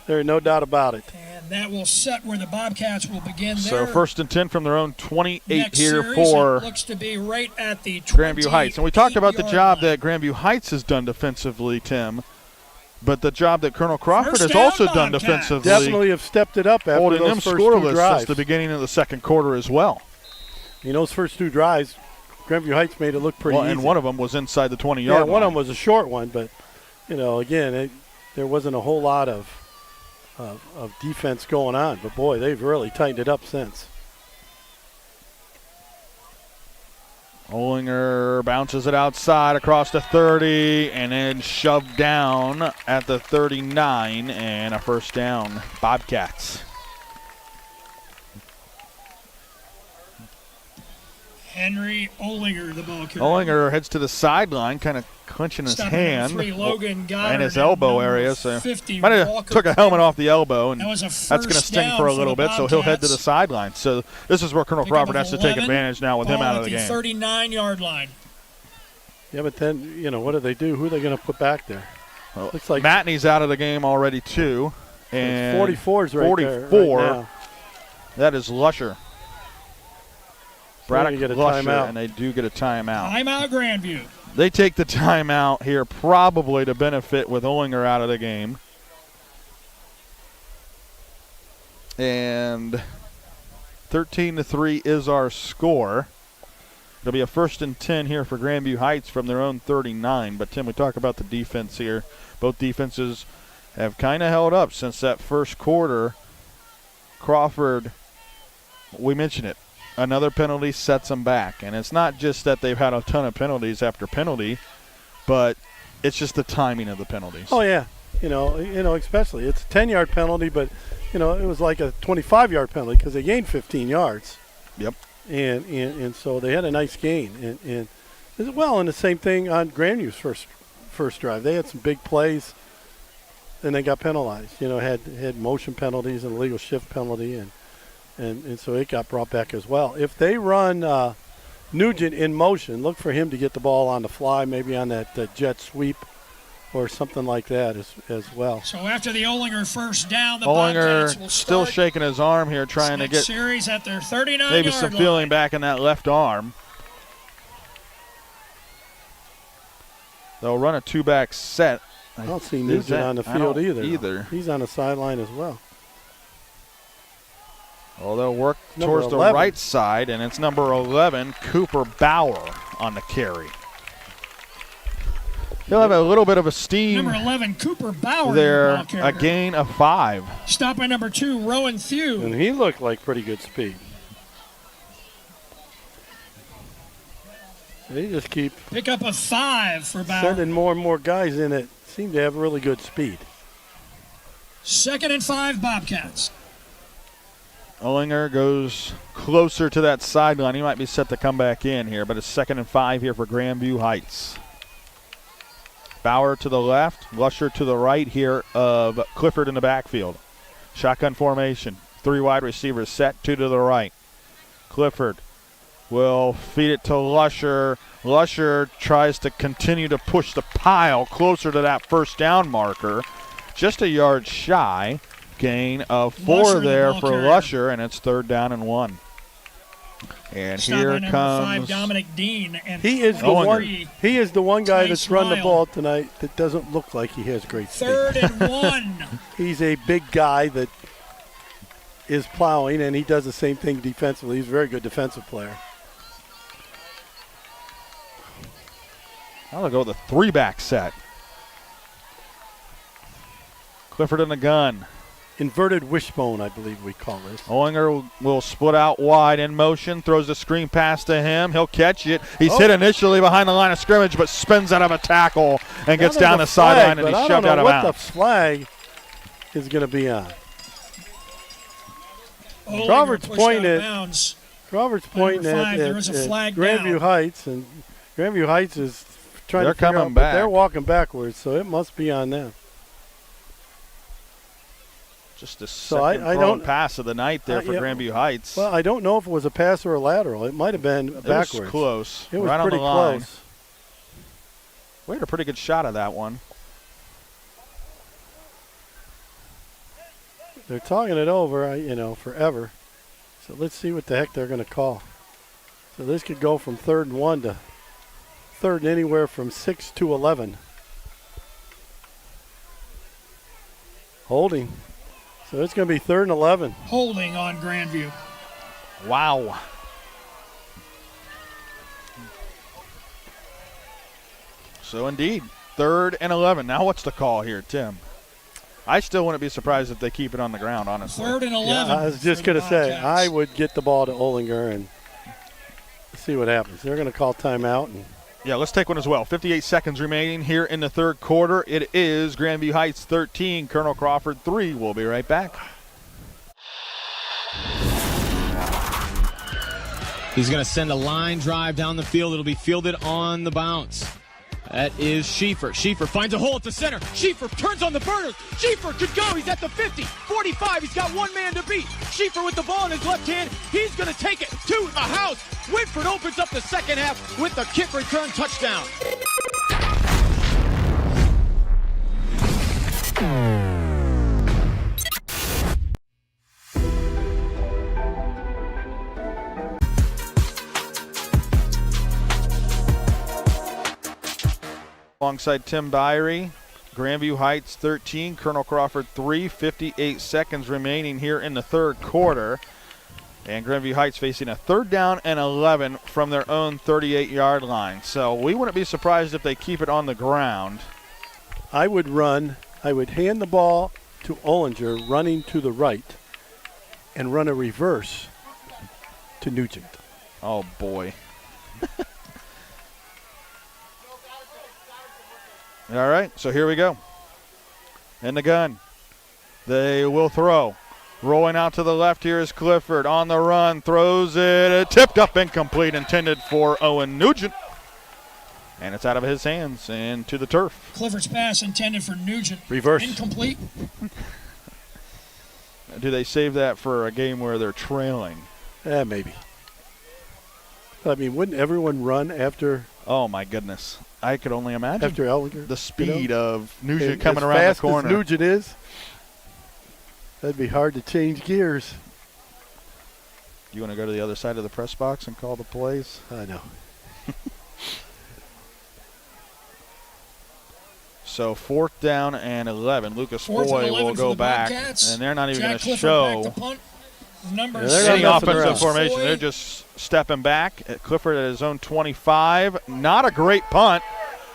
S3: There's no doubt about it.
S2: And that will set where the Bobcats will begin
S1: So
S2: their
S1: first and 10 from their own 28
S2: next
S1: here
S2: series.
S1: for
S2: It looks to be right at the
S1: Grandview Heights. And we talked about the
S2: 28-yard
S1: job that Grandview Heights has done defensively, Tim. But the job that Colonel Crawford
S2: First
S1: has
S2: down,
S1: also done
S2: Bobcats.
S1: defensively,
S3: Definitely have stepped it up after
S1: holding them
S3: those first
S1: scoreless
S3: two drives.
S1: since the beginning of the second quarter as well.
S3: In those first two drives, Grandview Heights made it look pretty easy.
S1: And one of them was inside the 20-yard line.
S3: Yeah, one of them was a short one, but, again, there wasn't a whole lot of defense going on. But, boy, they've really tightened it up since.
S1: Ohliner bounces it outside across the 30 and then shoved down at the 39 and a first down. Bobcats.
S2: Henry Ohliner, the ball carrier.
S1: Ohliner heads to the sideline, kind of clenching his hand and his elbow area. So might have took a helmet off the elbow, and that's going to sting for a little bit. So he'll head to the sideline. So this is where Colonel Crawford has to take advantage now with him out of the game.
S2: 39-yard line.
S3: Yeah, but then what do they do? Who are they going to put back there?
S1: Well,
S3: looks like
S1: Matney's out of the game already too, and
S3: 44 is right
S1: 44.
S3: there right now.
S1: That is Lusher. Braddock
S3: get a
S1: Lusher,
S3: timeout.
S1: and they do get a timeout.
S2: Timeout, Grandview.
S1: They take the timeout here probably to benefit with Ohliner out of the game. And 13-3 is our score. It'll be a 1st and 10 here for Grandview Heights from their own 39. But, Tim, we talk about the defense here. Both defenses have kind of held up since that first quarter. Crawford, we mentioned it. Another penalty sets them back. And it's not just that they've had a ton of penalties after penalty, but it's just the timing of the penalties.
S3: Oh, yeah. Especially. It's a 10-yard penalty, but, it was like a 25-yard penalty because they gained 15 yards.
S1: Yep.
S3: And so they had a nice gain. And the same thing on Grandview's first drive. They had some big plays, and they got penalized. Had motion penalties and a legal shift penalty, and so it got brought back as well. If they run Nugent in motion, look for him to get the ball on the fly, maybe on that jet sweep or something like that as well.
S2: So after the Ohliner first down, the Bobcats will
S1: Ohliner still shaking his arm here, trying to get
S2: series at their 39-yard
S1: maybe some
S2: line.
S1: feeling back in that left arm. They'll run a two-back set.
S3: I don't see Nugent on the field
S1: either.
S3: He's on the sideline as well.
S1: Well, they'll work
S3: Number
S1: towards
S3: 11.
S1: the right side, and it's number 11, Cooper Bauer, on the carry. He'll have a little bit of a steam
S2: Number 11, Cooper Bauer.
S1: there,
S2: ball carrier.
S1: a gain of 5.
S2: Stop by number 2, Rowan Thew.
S3: And he looked like pretty good speed. They just keep
S2: Pick up a 5 for Bauer.
S3: sending more and more guys in that seem to have really good speed.
S2: 2nd and 5, Bobcats.
S1: Ohliner goes closer to that sideline. He might be set to come back in here, but it's 2nd and 5 here for Grandview Heights. Bauer to the left, Lusher to the right here of Clifford in the backfield. Shotgun formation, 3 wide receivers set, 2 to the right. Clifford will feed it to Lusher. Lusher tries to continue to push the pile closer to that first down marker. Just a yard shy. Gain of 4
S2: Lusher,
S1: there
S2: the
S1: for
S2: carrier.
S1: Lusher, and it's 3rd down and 1. And
S2: Stop
S1: here
S2: by number 5,
S1: comes
S2: Dominic Dean. And
S3: He is the
S1: Ohliner.
S3: one. He is the one guy
S2: Tight
S3: that's run the
S2: smile.
S3: ball tonight that doesn't look like he has great speed.
S2: 3rd and 1.
S3: He's a big guy that is plowing, and he does the same thing defensively. He's a very good defensive player.
S1: Now they'll go with a 3-back set. Clifford in the gun.
S3: Inverted wishbone, I believe we call this.
S1: Ohliner will split out wide in motion, throws the screen pass to him. He'll catch it. He's hit initially behind the line of scrimmage, but spins out of a tackle and gets down the sideline, and he's shoved out of
S3: bounds. I don't know what the
S1: bounds.
S3: flag is going to be on.
S2: Ohliner
S3: Crawford's
S2: pushed
S3: pointing
S2: out of
S3: at
S2: bounds.
S3: Crawford's
S2: Number
S3: pointing
S2: 5,
S3: at,
S2: there is a flag
S3: Grandview
S2: down.
S3: Heights, and Grandview Heights is trying
S1: They're
S3: to figure
S1: coming
S3: out, but
S1: back.
S3: they're walking backwards, so it must be on them.
S1: Just the
S3: So I
S1: second
S3: don't
S1: pass of the night there for
S3: yeah.
S1: Grandview Heights.
S3: Well, I don't know if it was a pass or a lateral. It might have been backwards.
S1: It was close.
S3: It was
S1: right on
S3: pretty
S1: the line.
S3: close.
S1: We had a pretty good shot of that one.
S3: They're talking it over, forever. So let's see what the heck they're going to call. So this could go from 3rd and 1 to 3rd and anywhere from 6 to 11. Holding. So it's going to be 3rd and 11.
S2: Holding on Grandview.
S1: Wow. So indeed, 3rd and 11. Now what's the call here, Tim? I still wouldn't be surprised if they keep it on the ground, honestly.
S2: 3rd and 11.
S3: Yeah, I was just going to say, I would get the ball to Ohliner and see what happens. They're going to call timeout. And
S1: yeah, let's take one as well. 58 seconds remaining here in the 3rd quarter. It is Grandview Heights 13, Colonel Crawford 3. We'll be right back.
S20: He's going to send a line drive down the field. It'll be fielded on the bounce. That is Schieffer. Schieffer finds a hole at the center. Schieffer turns on the burners. Schieffer could go. He's at the 50, 45. He's got one man to beat. Schieffer with the ball in his left hand. He's going to take it to the house. Whitford opens up the second half with the kick return touchdown.
S1: Alongside Tim Birie, Grandview Heights 13, Colonel Crawford 3, 58 seconds remaining here in the 3rd quarter. And Grandview Heights facing a 3rd down and 11 from their own 38-yard line. So we wouldn't be surprised if they keep it on the ground.
S3: I would hand the ball to Ohliner running to the right and run a reverse to Nugent.
S1: Oh, boy. All right, so here we go. In the gun. They will throw. Rolling out to the left here is Clifford. On the run, throws it. Tipped up, incomplete, intended for Owen Nugent. And it's out of his hands and to the turf.
S2: Clifford's pass intended for Nugent.
S3: Reverse.
S2: Incomplete.
S1: Do they save that for a game where they're trailing?
S3: Maybe. I mean, wouldn't everyone run after?
S1: Oh, my goodness. I could only imagine.
S3: After Ohliner?
S1: The speed of Nugent
S3: And
S1: coming around the corner.
S3: As fast as Nugent is, that'd be hard to change gears.
S1: You want to go to the other side of the press box and call the plays?
S3: I know.
S1: So 4th down and 11. Lucas Foy will go back, and they're not even going to show any offensive formation. They're just stepping back. Clifford at his own 25. Not a great punt.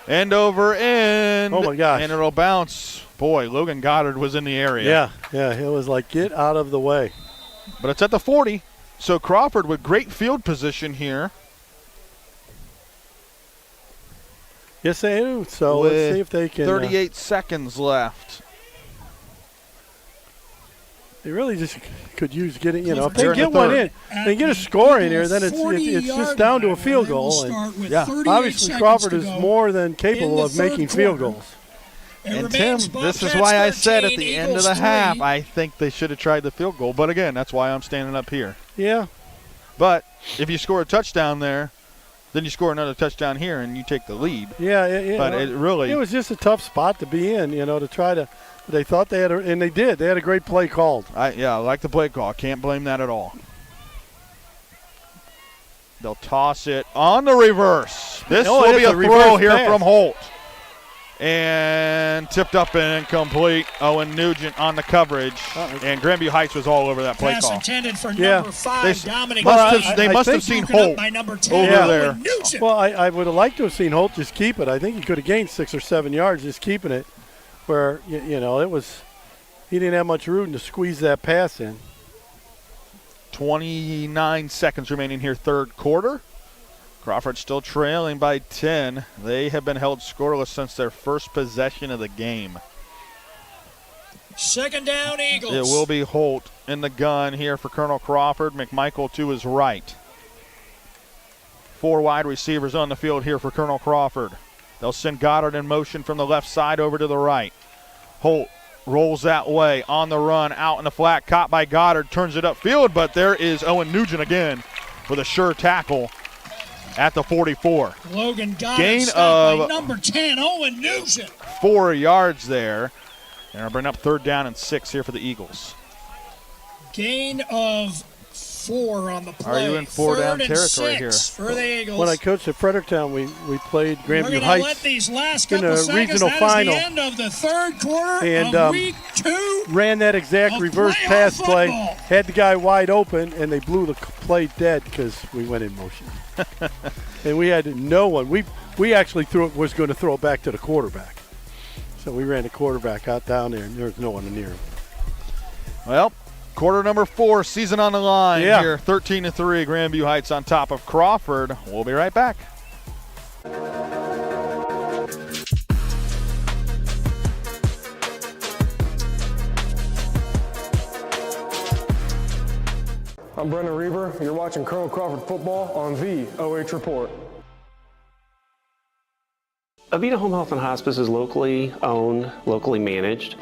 S1: End over end.
S3: Oh, my gosh.
S1: And it'll bounce. Boy, Logan Goddard was in the area.
S3: Yeah. It was like, get out of the way.
S1: But it's at the 40. So Crawford with great field position here.
S3: Yes, they do. So let's see if they can.
S1: 38 seconds left.
S3: They really just could use getting, if they get one in, they get a score in here, then it's just down to a field goal. And obviously Crawford is more than capable of making field goals.
S1: And Tim, this is why I said at the end of the half, I think they should have tried the field goal. But again, that's why I'm standing up here.
S3: Yeah.
S1: But if you score a touchdown there, then you score another touchdown here and you take the lead.
S3: Yeah.
S1: But it
S3: was just a tough spot to be in, to try to. They thought they had, and they did. They had a great play called.
S1: I like the play call. Can't blame that at all. They'll toss it on the reverse. This will be a throw here from Holt. And tipped up and incomplete. Owen Nugent on the coverage. And Grandview Heights was all over that play
S2: Pass
S1: call.
S2: intended for number 5, Dominic.
S1: They must have seen Holt
S2: by number 10,
S1: over there.
S2: Nugent.
S3: Well, I would have liked to have seen Holt just keep it. I think he could have gained 6 or 7 yards just keeping it. Where, it was, he didn't have much room to squeeze that pass in.
S1: 29 seconds remaining here, 3rd quarter. Crawford still trailing by 10. They have been held scoreless since their first possession of the game.
S2: 2nd down, Eagles.
S1: It will be Holt in the gun here for Colonel Crawford. McMicheal to his right. 4 wide receivers on the field here for Colonel Crawford. They'll send Goddard in motion from the left side over to the right. Holt rolls that way on the run, out in the flat, caught by Goddard, turns it upfield, but there is Owen Nugent again with a sure tackle at the 44.
S2: Logan Goddard
S1: gain
S2: stopped
S1: of
S2: by number 10, Owen Nugent.
S1: 4 yards there. And I'll bring up 3rd down and 6 here for the Eagles.
S2: Gain of 4 on the play.
S1: Are you in 4 down territory here?
S2: For the Eagles.
S3: When I coached at Fredericktown, we played Grandview Heights
S2: let these last
S3: in
S2: couple
S3: a
S2: seconds.
S3: regional
S2: That
S3: final.
S2: Is the end of the 3rd quarter
S3: and
S2: of week 2.
S3: ran that exact reverse pass play, had the guy wide open, and they blew the play dead because we went in motion. And we had no one. We actually was going to throw it back to the quarterback. So we ran the quarterback out down there, and there was no one near him.
S1: Well, quarter number 4, season on the line here, 13-3. Grandview Heights on top of Crawford. We'll be right back.
S5: I'm Brendan Reber. You're watching Colonel Crawford football on the OH Report.
S22: Avita Home Health and Hospice is locally owned, locally managed.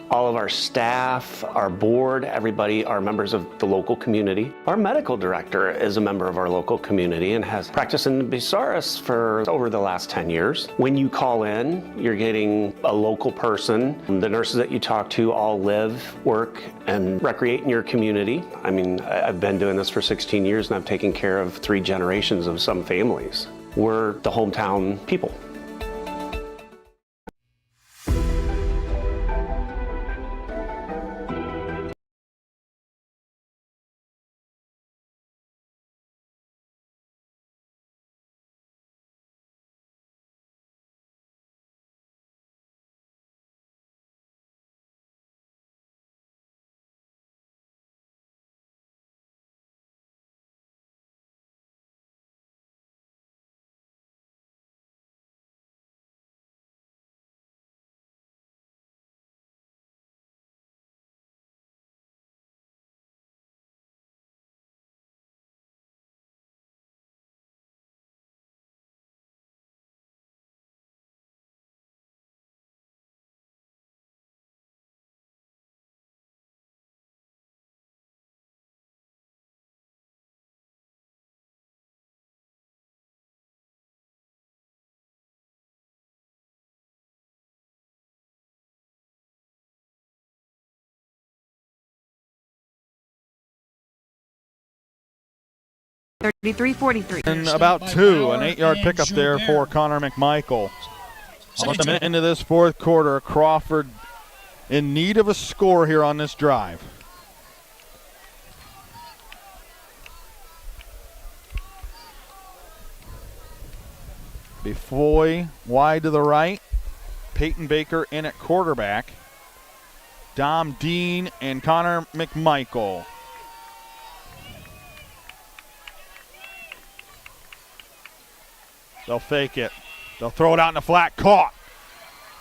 S22: All of our staff, our board, everybody are members of the local community. Our medical director is a member of our local community and has practiced in Bucyrus for over the last 10 years. When you call in, you're getting a local person. The nurses that you talk to all live, work, and recreate in your community. I mean, I've been doing this for 16 years and I've taken care of 3 generations of some families. We're the hometown people.
S1: And about 2, an 8-yard pickup there for Connor McMicheal. Almost a minute into this 4th quarter, Crawford in need of a score here on this drive. Befoy wide to the right. Peyton Baker in at quarterback. Dom Dean and Connor McMicheal. They'll fake it. They'll throw it out in the flat. Caught.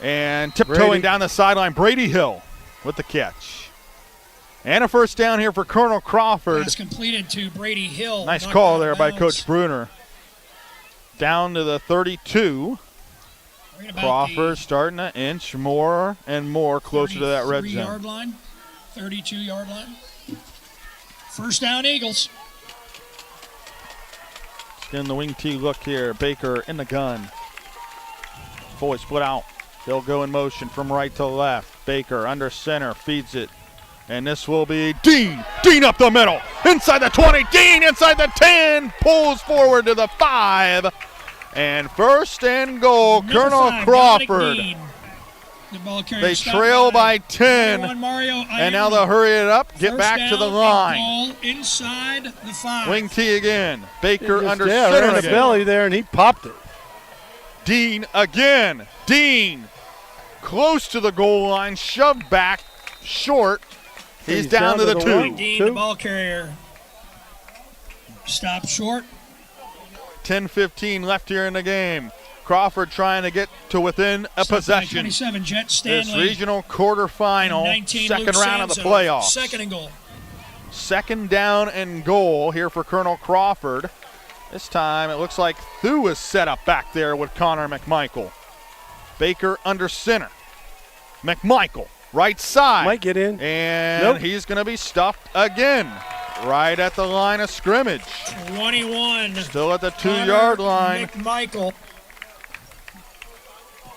S1: And tiptoeing down the sideline, Brady Hill with the catch. And a first down here for Colonel Crawford.
S2: Pass completed to Brady Hill.
S1: Nice call there by Coach Bruner. Down to the 32. Crawford starting to inch more and more closer to that red zone.
S2: 33-yard line, 32-yard line. First down, Eagles.
S1: In the wing T look here, Baker in the gun. Foy split out. They'll go in motion from right to left. Baker under center, feeds it. And this will be Dean. Dean up the middle. Inside the 20. Dean inside the 10. Pulls forward to the 5. And first and goal, Colonel Crawford. They trail by 10. And now they'll hurry it up, get back to the line.
S2: Inside the 5.
S1: Wing T again. Baker under
S3: center.
S1: center.
S3: Ran the belly there, and he popped it.
S1: Dean again. Dean close to the goal line, shoved back, short. He's down to the 2.
S2: Dean, the ball carrier. Stop short.
S1: 10-15 left here in the game. Crawford trying to get to within a possession.
S2: 27, Jet Stanley.
S1: This regional quarterfinal, second round of the playoffs.
S2: Second and goal.
S1: Second down and goal here for Colonel Crawford. This time it looks like Thu is set up back there with Connor McMicheal. Baker under center. McMicheal, right side.
S3: Might get in.
S1: And he's going to be stuffed again. Right at the line of scrimmage.
S2: 21.
S1: Still at the 2-yard line.
S2: McMicheal.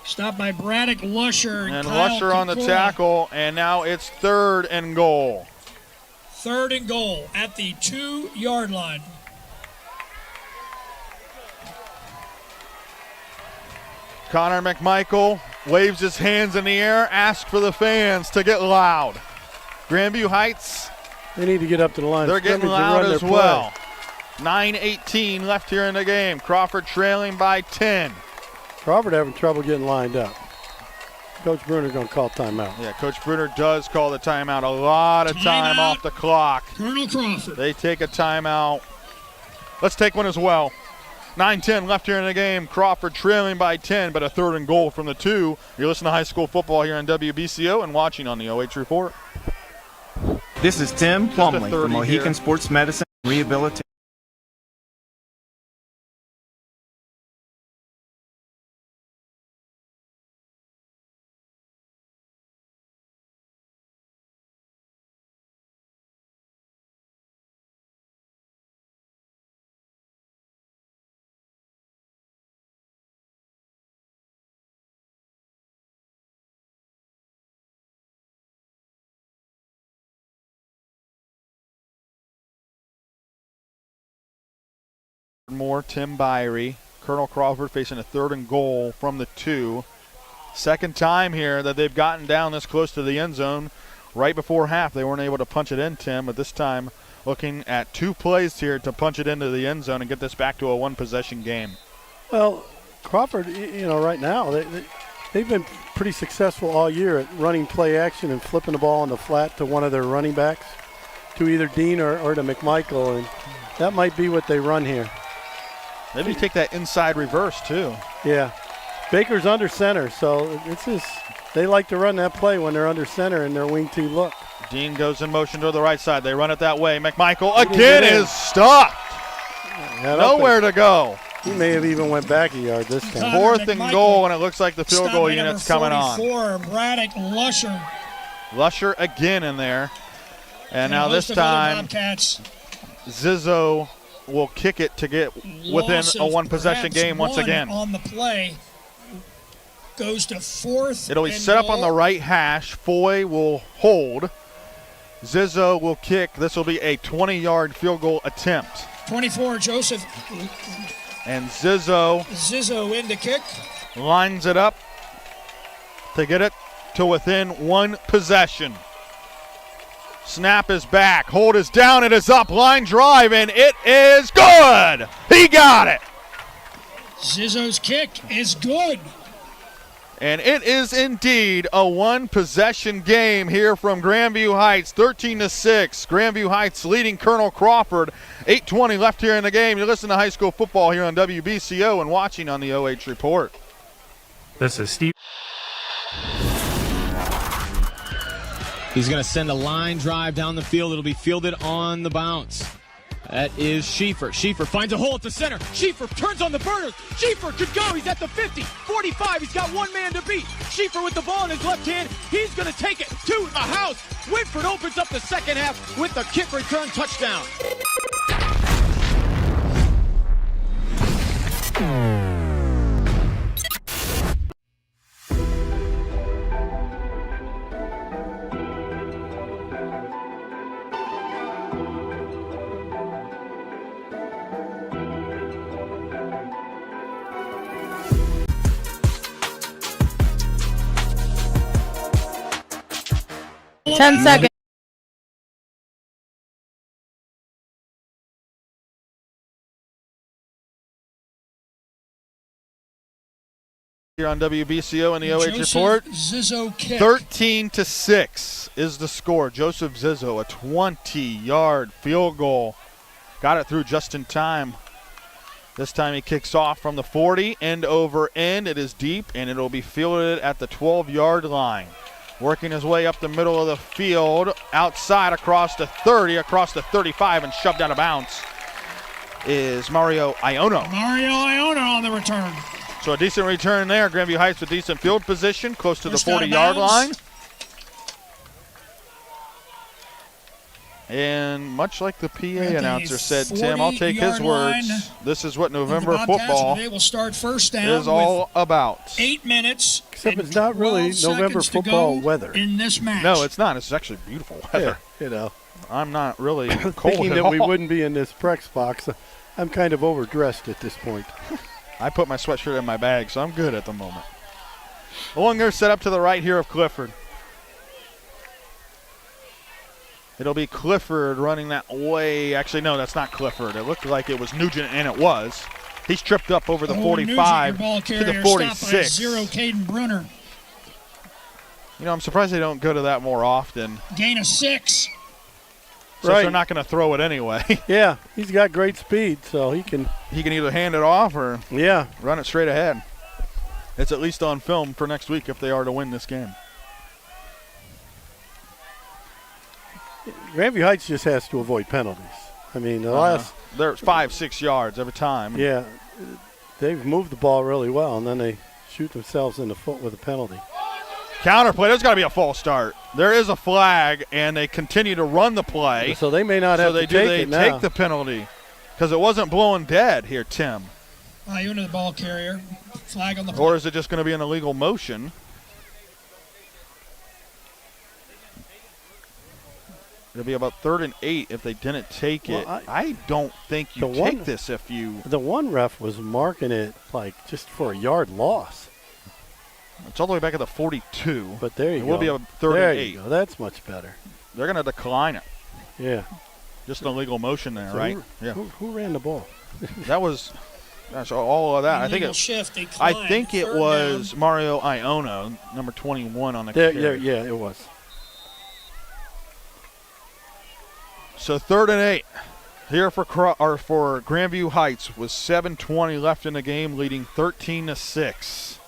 S2: Stopped by Braddock, Lusher,
S1: and
S2: Kyle
S1: Lusher on the
S2: Kukula.
S1: tackle, and now it's 3rd and goal.
S2: 3rd and goal at the 2-yard line.
S1: Connor McMicheal waves his hands in the air, asks for the fans to get loud. Grandview Heights,
S3: they need to get up to the line.
S1: They're getting loud as well. 9:18 left here in the game. Crawford trailing by 10.
S3: Crawford having trouble getting lined up. Coach Bruner going to call timeout.
S1: Yeah, Coach Bruner does call the timeout. A lot of time off the clock.
S2: Colonel Crawford.
S1: They take a timeout. Let's take one as well. 9:10 left here in the game. Crawford trailing by 10, but a 3rd and goal from the 2. You're listening to high school football here on WBCO and watching on the OH Report.
S4: This is Tim Plumley from Mohican
S1: here.
S4: Sports Medicine Rehabilitation.
S1: More Tim Birie. Colonel Crawford facing a 3rd and goal from the 2. Second time here that they've gotten down this close to the end zone. Right before half, they weren't able to punch it in, Tim, but this time looking at 2 plays here to punch it into the end zone and get this back to a 1-possession game.
S3: Well, Crawford, right now, they've been pretty successful all year at running play action and flipping the ball on the flat to one of their running backs, to either Dean or to McMicheal, and that might be what they run here.
S1: Maybe take that inside reverse, too.
S3: Yeah. Baker's under center, so they like to run that play when they're under center and their wing T look.
S1: Dean goes in motion to the right side. They run it that way. McMicheal again is stopped. Nowhere to go.
S3: He may have even went back a yard this time.
S1: 4th and goal, and it looks like the field goal unit's coming on.
S2: 44, Braddock Lusher.
S1: Lusher again in there. And now this time, Zizzo will kick it to get within a 1-possession game once again.
S2: On the play, goes to 4th.
S1: It'll be set up on the right hash. Foy will hold. Zizzo will kick. This will be a 20-yard field goal attempt.
S2: 24, Joseph.
S1: And Zizzo
S2: in to kick.
S1: Lines it up to get it to within 1 possession. Snap is back. Hold is down. It is up. Line drive, and it is good. He got it.
S2: Zizzo's kick is good.
S1: And it is indeed a 1-possession game here from Grandview Heights, 13-6. Grandview Heights leading Colonel Crawford. 8:20 left here in the game. You listen to high school football here on WBCO and watching on the OH Report.
S21: This is Steve.
S20: He's going to send a line drive down the field. It'll be fielded on the bounce. That is Schieffer. Schieffer finds a hole at the center. Schieffer turns on the burners. Schieffer could go. He's at the 50, 45. He's got 1 man to beat. Schieffer with the ball in his left hand. He's going to take it to the house. Whitford opens up the second half with the kick return touchdown.
S6: Ten seconds.
S1: Here on WBCO and the OH Report.
S2: Zizzo kick.
S1: 13-6 is the score. Joseph Zizzo, a 20-yard field goal. Got it through just in time. This time he kicks off from the 40, end over end. It is deep, and it'll be fielded at the 12-yard line. Working his way up the middle of the field, outside across the 30, across the 35, and shoved out of bounds is Mario Iono.
S2: Mario Iono on the return.
S1: So a decent return there. Grandview Heights with decent field position, close to the 40-yard line. And much like the PA announcer said, Tim, I'll take his words. This is what November football
S2: They will start first down
S1: is all about.
S2: 8 minutes.
S3: Except it's not really November football weather.
S2: In this match.
S1: No, it's not. It's actually beautiful weather.
S3: Yeah,
S1: I'm not really cold
S3: thinking
S1: at
S3: that
S1: all.
S3: we wouldn't be in this Prex box. I'm kind of overdressed at this point.
S1: I put my sweatshirt in my bag, so I'm good at the moment. Ohliner set up to the right here of Clifford. It'll be Clifford running that way. Actually, no, that's not Clifford. It looked like it was Nugent, and it was. He's tripped up over the 45
S2: Nugent,
S1: to the 46.
S2: Stopped by 0, Caden Brunner.
S1: You know, I'm surprised they don't go to that more often.
S2: Gain of 6.
S1: So they're not going to throw it anyway.
S3: Yeah, he's got great speed, so he can
S1: either hand it off or run it straight ahead. It's at least on film for next week if they are to win this game.
S3: Grandview Heights just has to avoid penalties. I mean,
S1: they're 5-6 yards every time.
S3: Yeah, they've moved the ball really well, and then they shoot themselves in the foot with a penalty.
S1: Counterplay, there's got to be a false start. There is a flag, and they continue to run the play.
S3: So they may not have to take it now.
S1: They take the penalty because it wasn't blowing dead here, Tim.
S2: Iona, the ball carrier. Flag on the play.
S1: Or is it just going to be an illegal motion? It'll be about 3rd and 8 if they didn't take it. I don't think you take this if you.
S3: The one ref was marking it like just for a yard loss.
S1: It's all the way back at the 42.
S3: But there you go.
S1: It will be a 3rd and 8.
S3: There you go. That's much better.
S1: They're going to decline it.
S3: Yeah.
S1: Just an illegal motion there, right?
S3: Who ran the ball?
S1: That was. Gosh, all of that. I think it was Mario Iona, number 21 on the carry.
S3: Yeah, it was.
S1: So 3rd and 8 here for Grandview Heights with 7:20 left in the game, leading 13-6.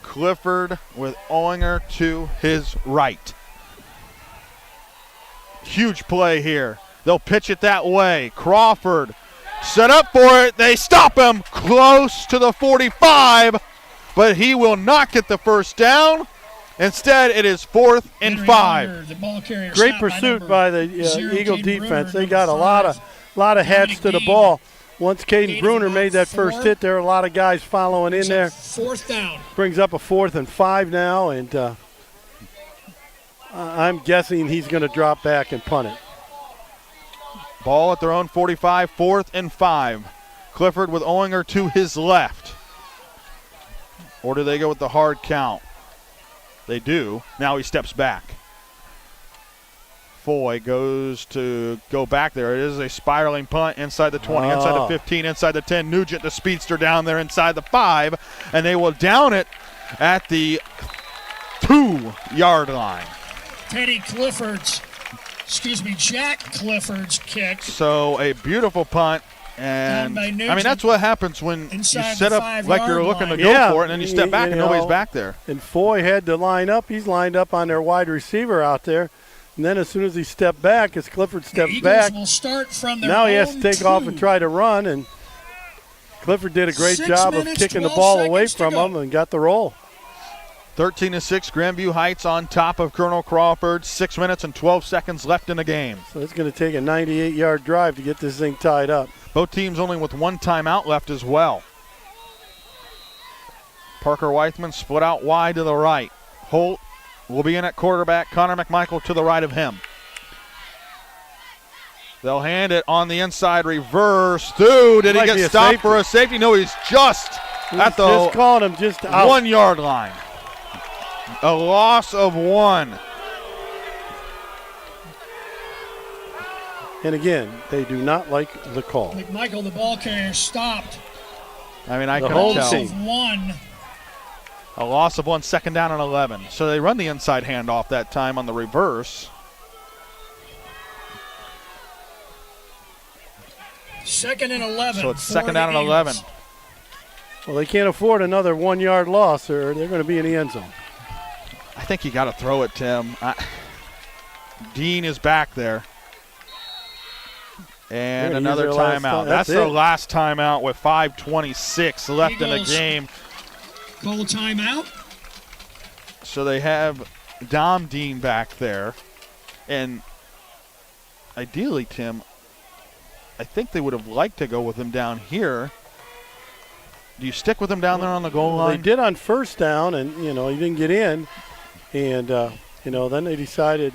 S1: Clifford with Ohliner to his right. Huge play here. They'll pitch it that way. Crawford set up for it. They stop him close to the 45, but he will not get the first down. Instead, it is 4th and 5.
S3: Great pursuit by the Eagle defense. They got a lot of hats to the ball. Once Caden Brunner made that first hit, there are a lot of guys following in there.
S2: 4th down.
S3: Brings up a 4th and 5 now, and I'm guessing he's going to drop back and punt it.
S1: Ball at their own 45, 4th and 5. Clifford with Ohliner to his left. Or do they go with the hard count? They do. Now he steps back. Foy goes to go back there. It is a spiraling punt inside the 20, inside the 15, inside the 10. Nugent, the speedster, down there inside the 5, and they will down it at the 2-yard line.
S2: Jack Clifford's kick.
S1: So a beautiful punt. And I mean, that's what happens when you set up like you're looking to go for it, and then you step back and nobody's back there.
S3: And Foy had to line up. He's lined up on their wide receiver out there. And then as soon as he stepped back, as Clifford steps back,
S2: will start from their
S3: now he has to take off and try to run. And Clifford did a great job of kicking the ball away from him and got the roll.
S1: 13-6, Grandview Heights on top of Colonel Crawford. 6 minutes and 12 seconds left in the game.
S3: So it's going to take a 98-yard drive to get this thing tied up.
S1: Both teams only with 1 timeout left as well. Parker Weithman split out wide to the right. Holt will be in at quarterback. Connor McMicheal to the right of him. They'll hand it on the inside, reverse through. Did he get stopped for a safety? No, he's just at the
S3: just calling him just out.
S1: 1-yard line. A loss of 1.
S3: And again, they do not like the call.
S2: McMicheal, the ball carrier, stopped.
S1: I mean, I couldn't tell.
S2: Loss of 1.
S1: A loss of 1, 2nd down and 11. So they run the inside handoff that time on the reverse.
S2: 2nd and 11.
S1: So it's 2nd down and 11.
S3: Well, they can't afford another 1-yard loss, or they're going to be in the end zone.
S1: I think you got to throw it, Tim. Dean is back there. And another timeout. That's their last timeout with 5:26 left in the game.
S2: Goal timeout.
S1: So they have Dom Dean back there. And ideally, Tim, I think they would have liked to go with him down here. Do you stick with him down there on the goal line?
S3: They did on 1st down, and, he didn't get in. And, then they decided,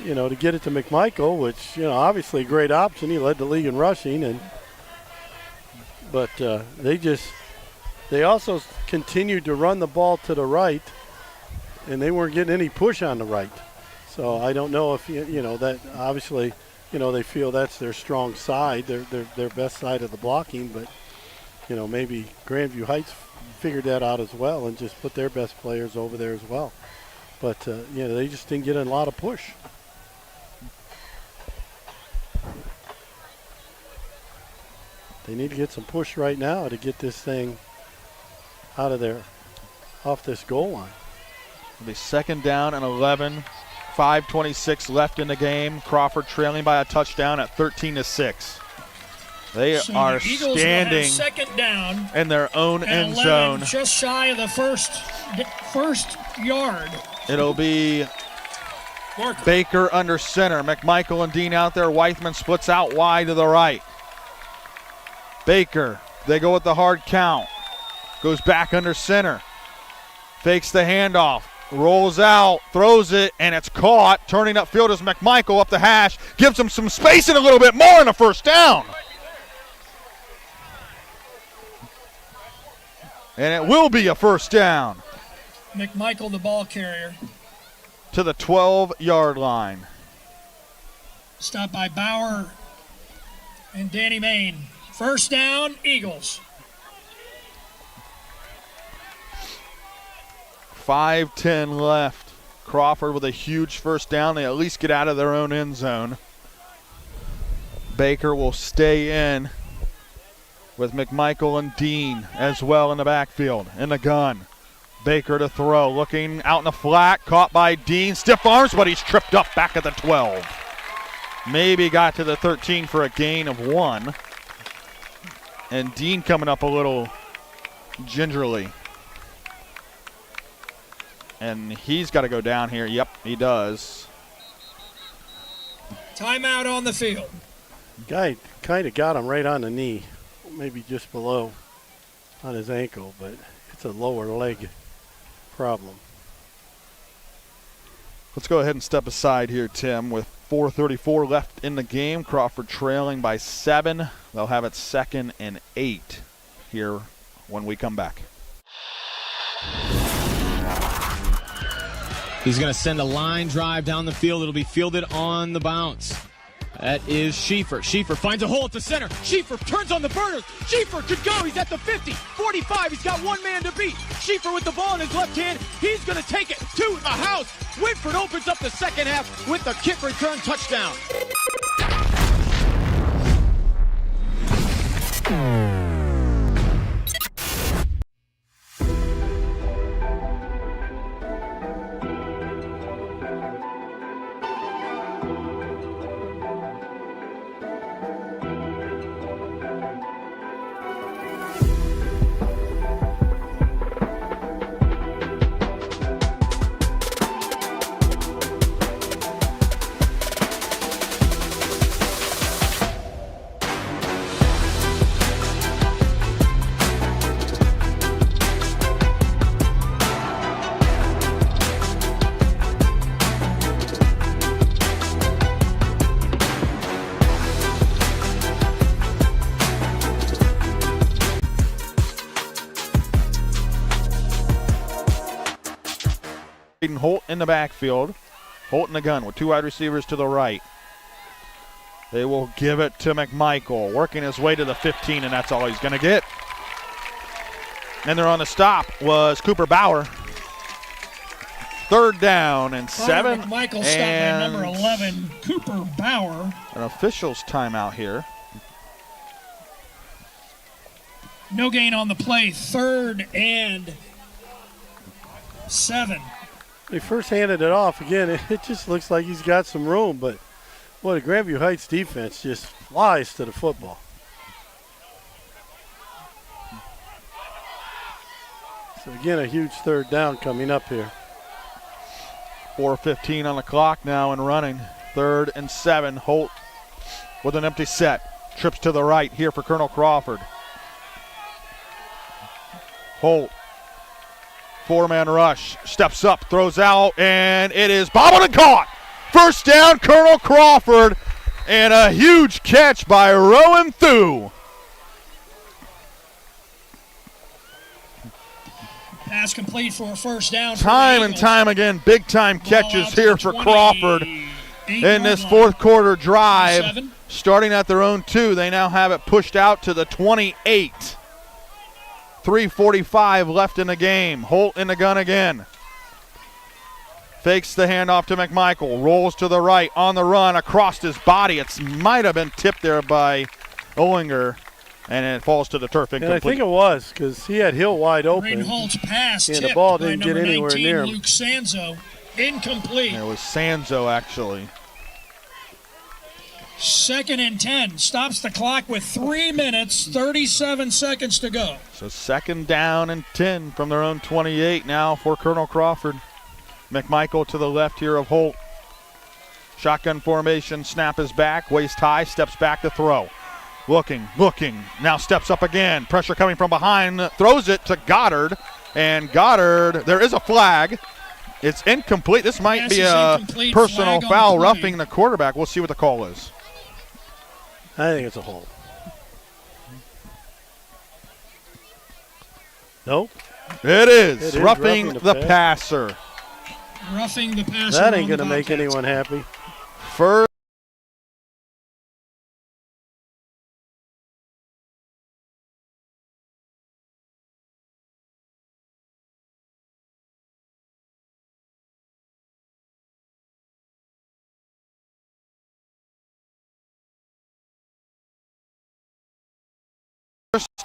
S3: to get it to McMicheal, which, obviously a great option. He led the league in rushing. But they also continued to run the ball to the right, and they weren't getting any push on the right. So I don't know if, that obviously, they feel that's their strong side, their best side of the blocking, but, maybe Grandview Heights figured that out as well and just put their best players over there as well. But, they just didn't get a lot of push. They need to get some push right now to get this thing out of there, off this goal line.
S1: It'll be 2nd down and 11. 5:26 left in the game. Crawford trailing by a touchdown at 13-6. They are
S2: the Eagles
S1: standing
S2: will have 2nd down
S1: in their own end
S2: 11,
S1: zone.
S2: just shy of the first yard.
S1: It'll be Baker under center. McMicheal and Dean out there. Weithman splits out wide to the right. Baker, they go with the hard count. Goes back under center. Fakes the handoff. Rolls out, throws it, and it's caught. Turning upfield is McMicheal up the hash. Gives him some space and a little bit more in a first down. And it will be a first down.
S2: McMicheal, the ball carrier.
S1: To the 12-yard line.
S2: Stopped by Bauer and Danny Main. First down, Eagles.
S1: 5:10 left. Crawford with a huge first down. They at least get out of their own end zone. Baker will stay in with McMicheal and Dean as well in the backfield. In the gun. Baker to throw. Looking out in the flat. Caught by Dean. Stiff arms, but he's tripped up back at the 12. Maybe got to the 13 for a gain of 1. And Dean coming up a little gingerly. And he's got to go down here. Yep, he does.
S2: Timeout on the field.
S3: Guy kind of got him right on the knee, maybe just below on his ankle, but it's a lower leg problem.
S1: Let's go ahead and step aside here, Tim, with 4:34 left in the game. Crawford trailing by 7. They'll have it 2nd and 8 here when we come back.
S20: He's going to send a line drive down the field. It'll be fielded on the bounce. That is Schieffer. Schieffer finds a hole at the center. Schieffer turns on the burners. Schieffer could go. He's at the 50, 45. He's got one man to beat. Schieffer with the ball in his left hand. He's going to take it to the house. Whitford opens up the second half with the kick return touchdown.
S1: Holt in the backfield. Holt in the gun with 2 wide receivers to the right. They will give it to McMicheal, working his way to the 15, and that's all he's going to get. And they're on the stop was Cooper Bauer. 3rd down and 7.
S2: McMicheal stopped by number 11, Cooper Bauer.
S1: An official's timeout here.
S2: No gain on the play. 3rd and 7.
S3: They first handed it off. Again, it just looks like he's got some room, but boy, the Grandview Heights defense just flies to the football. So again, a huge 3rd down coming up here.
S1: 4:15 on the clock now and running. 3rd and 7. Holt with an empty set. Trips to the right here for Colonel Crawford. Holt. 4-man rush, steps up, throws out, and it is bobbled and caught. First down, Colonel Crawford, and a huge catch by Rowan Thu.
S2: Pass complete for a first down.
S1: Time and time again, big-time catches here for Crawford in this fourth quarter drive. Starting at their own 2, they now have it pushed out to the 28. 3:45 left in the game. Holt in the gun again. Fakes the handoff to McMicheal. Rolls to the right, on the run, across his body. It might have been tipped there by Ohliner, and it falls to the turf incomplete.
S3: And I think it was, because he had Hill wide open.
S2: Holt's pass
S3: and
S2: tipped
S3: the ball
S2: by
S3: didn't get
S2: number
S3: anywhere
S2: 19,
S3: near him.
S2: Luke Sanzo. Incomplete.
S1: It was Sanzo, actually.
S2: 2nd and 10. Stops the clock with 3 minutes, 37 seconds to go.
S1: So 2nd down and 10 from their own 28 now for Colonel Crawford. McMicheal to the left here of Holt. Shotgun formation, snap is back, waist high, steps back to throw. Looking, now steps up again. Pressure coming from behind, throws it to Goddard. And Goddard, there is a flag. It's incomplete. This might be a personal foul, roughing the quarterback. We'll see what the call is.
S3: I think it's a hold. Nope.
S1: It is roughing the passer.
S2: Roughing the passer.
S3: That ain't going to make anyone happy.
S1: First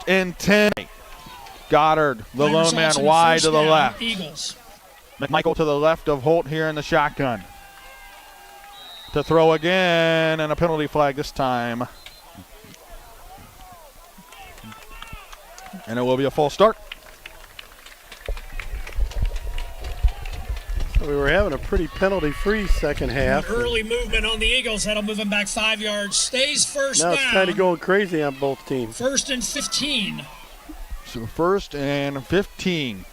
S1: and 10. Goddard, the lone man wide to the left.
S2: Eagles.
S1: McMicheal to the left of Holt here in the shotgun. To throw again, and a penalty flag this time. And it will be a false start.
S3: So we were having a pretty penalty-free second half.
S2: Early movement on the Eagles. That'll move them back 5 yards. Stays first down.
S3: Now it's kind of going crazy on both teams.
S2: 1st and 15.
S1: So 1st and 15.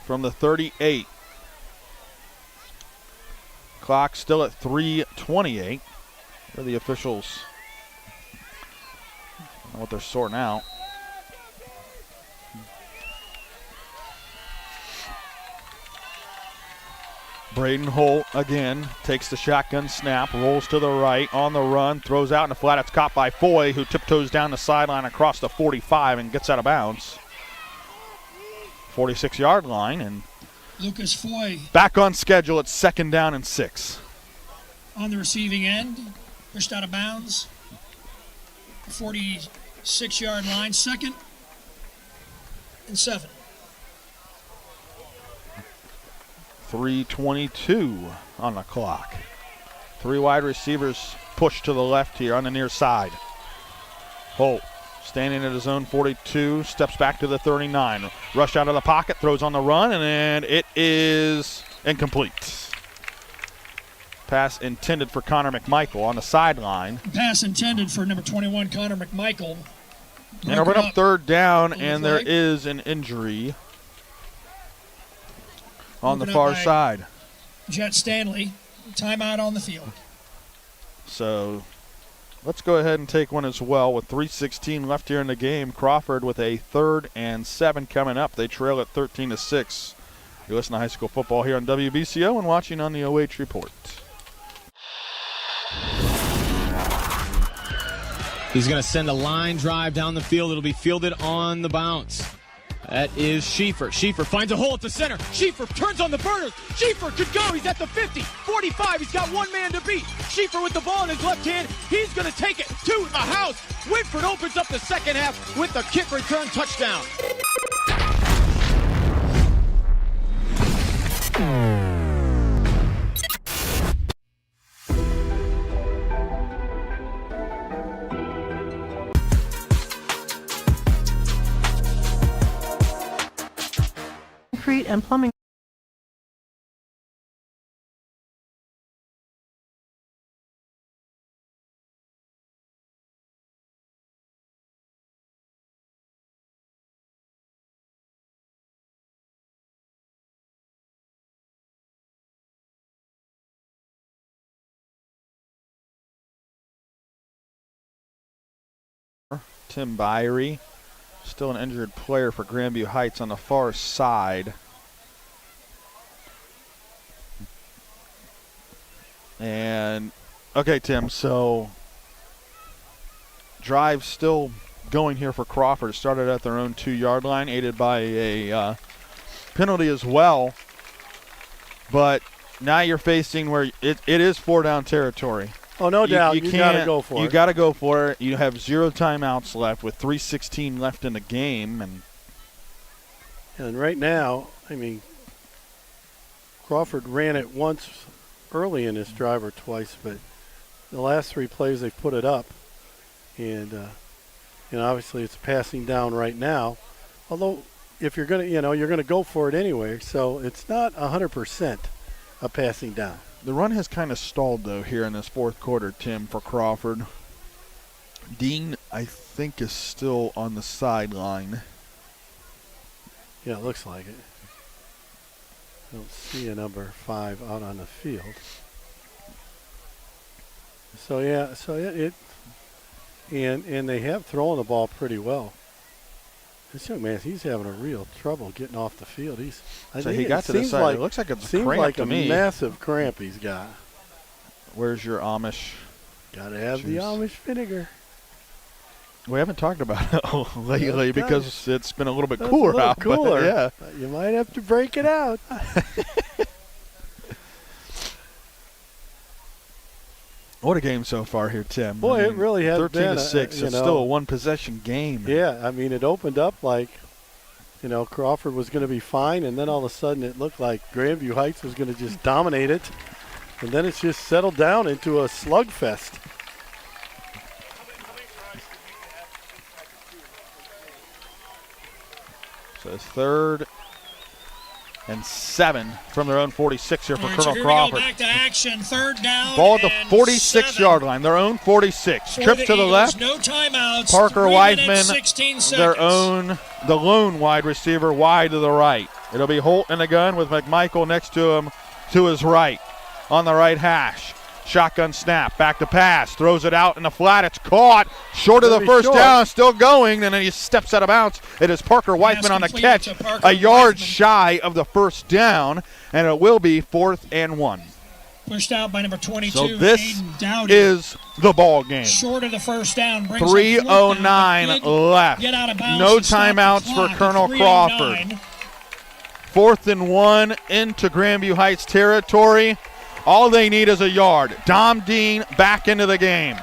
S1: From the 38. Clock still at 3:28. Where are the officials? I don't know what they're sorting out. Braden Holt again takes the shotgun snap, rolls to the right, on the run, throws out in the flat. It's caught by Foy, who tiptoes down the sideline across the 45 and gets out of bounds. 46-yard line, and
S2: Lucas Foy
S1: back on schedule. It's 2nd down and 6.
S2: on the receiving end, pushed out of bounds. 46-yard line, 2nd and 7.
S1: 3:22 on the clock. 3 wide receivers push to the left here on the near side. Holt standing at his own 42, steps back to the 39. Rush out of the pocket, throws on the run, and it is incomplete. Pass intended for Connor McMicheal on the sideline.
S2: Pass intended for number 21, Connor McMicheal.
S1: And we're up 3rd down, and there is an injury on the far side.
S2: Jet Stanley, timeout on the field.
S1: So let's go ahead and take one as well with 3:16 left here in the game. Crawford with a 3rd and 7 coming up. They trail at 13-6. You listen to high school football here on WBCO and watching on the OH Report.
S20: He's going to send a line drive down the field. It'll be fielded on the bounce. That is Schieffer. Schieffer finds a hole at the center. Schieffer turns on the burners. Schieffer could go. He's at the 50, 45. He's got one man to beat. Schieffer with the ball in his left hand. He's going to take it to the house. Whitford opens up the second half with the kick return touchdown.
S6: Concrete and plumbing
S1: Tim Birie, still an injured player for Grandview Heights on the far side. And, okay, Tim, so drive still going here for Crawford. Started at their own 2-yard line, aided by a penalty as well. But now you're facing where it is 4-down territory.
S3: Oh, no doubt. You got to go for it.
S1: You got to go for it. You have 0 timeouts left with 3:16 left in the game.
S3: And right now, I mean, Crawford ran it once early in this drive or twice, but the last 3 plays they've put it up. And, obviously it's passing down right now. Although if you're going to, you're going to go for it anyway. So it's not 100% a passing down.
S1: The run has kind of stalled, though, here in this fourth quarter, Tim, for Crawford. Dean, I think, is still on the sideline.
S3: Yeah, it looks like it. I don't see a number 5 out on the field. So and they have thrown the ball pretty well. This young man, he's having a real trouble getting off the field.
S1: He got to the side. It looks like it's a cramp to me.
S3: Seems like a massive cramp he's got.
S1: Where's your Amish?
S3: Got to have the Amish vinegar.
S1: We haven't talked about it lately because it's been a little bit cooler out.
S3: Cooler.
S1: Yeah.
S3: You might have to break it out.
S1: What a game so far here, Tim.
S3: Boy, it really has
S1: 13 to 6. It's still a one-possession game.
S3: Yeah, I mean, it opened up like, Crawford was going to be fine, and then all of a sudden it looked like Grandview Heights was going to just dominate it, and then it's just settled down into a slugfest.
S1: So it's 3rd and 7 from their own 46 here for
S2: All right,
S1: Colonel
S2: so
S1: Crawford.
S2: We go back to action, 3rd down.
S1: Ball at the
S2: and
S1: 46-yard line, their own 46.
S2: For
S1: Trip
S2: the
S1: to the
S2: Eagles,
S1: left.
S2: No timeouts.
S1: Parker
S2: 3
S1: Wiseman,
S2: minutes, 16
S1: the lone wide receiver, wide to the right. It'll be Holt in the gun with McMicheal next to him to his right on the right hash. Shotgun snap, back to pass, throws it out in the flat. It's caught short of the first down, still going, and then he steps out of bounds. It is Parker Wiseman on the catch, a yard shy of the first down, and it will be 4th and 1.
S2: Pushed out by number 22.
S1: So this is the ball game.
S2: Short of the first down.
S1: 3:09 left.
S2: Get out of bounds.
S1: No timeouts for Colonel Crawford. 4th and 1 into Grandview Heights territory. All they need is a yard. Dom Dean back into the game.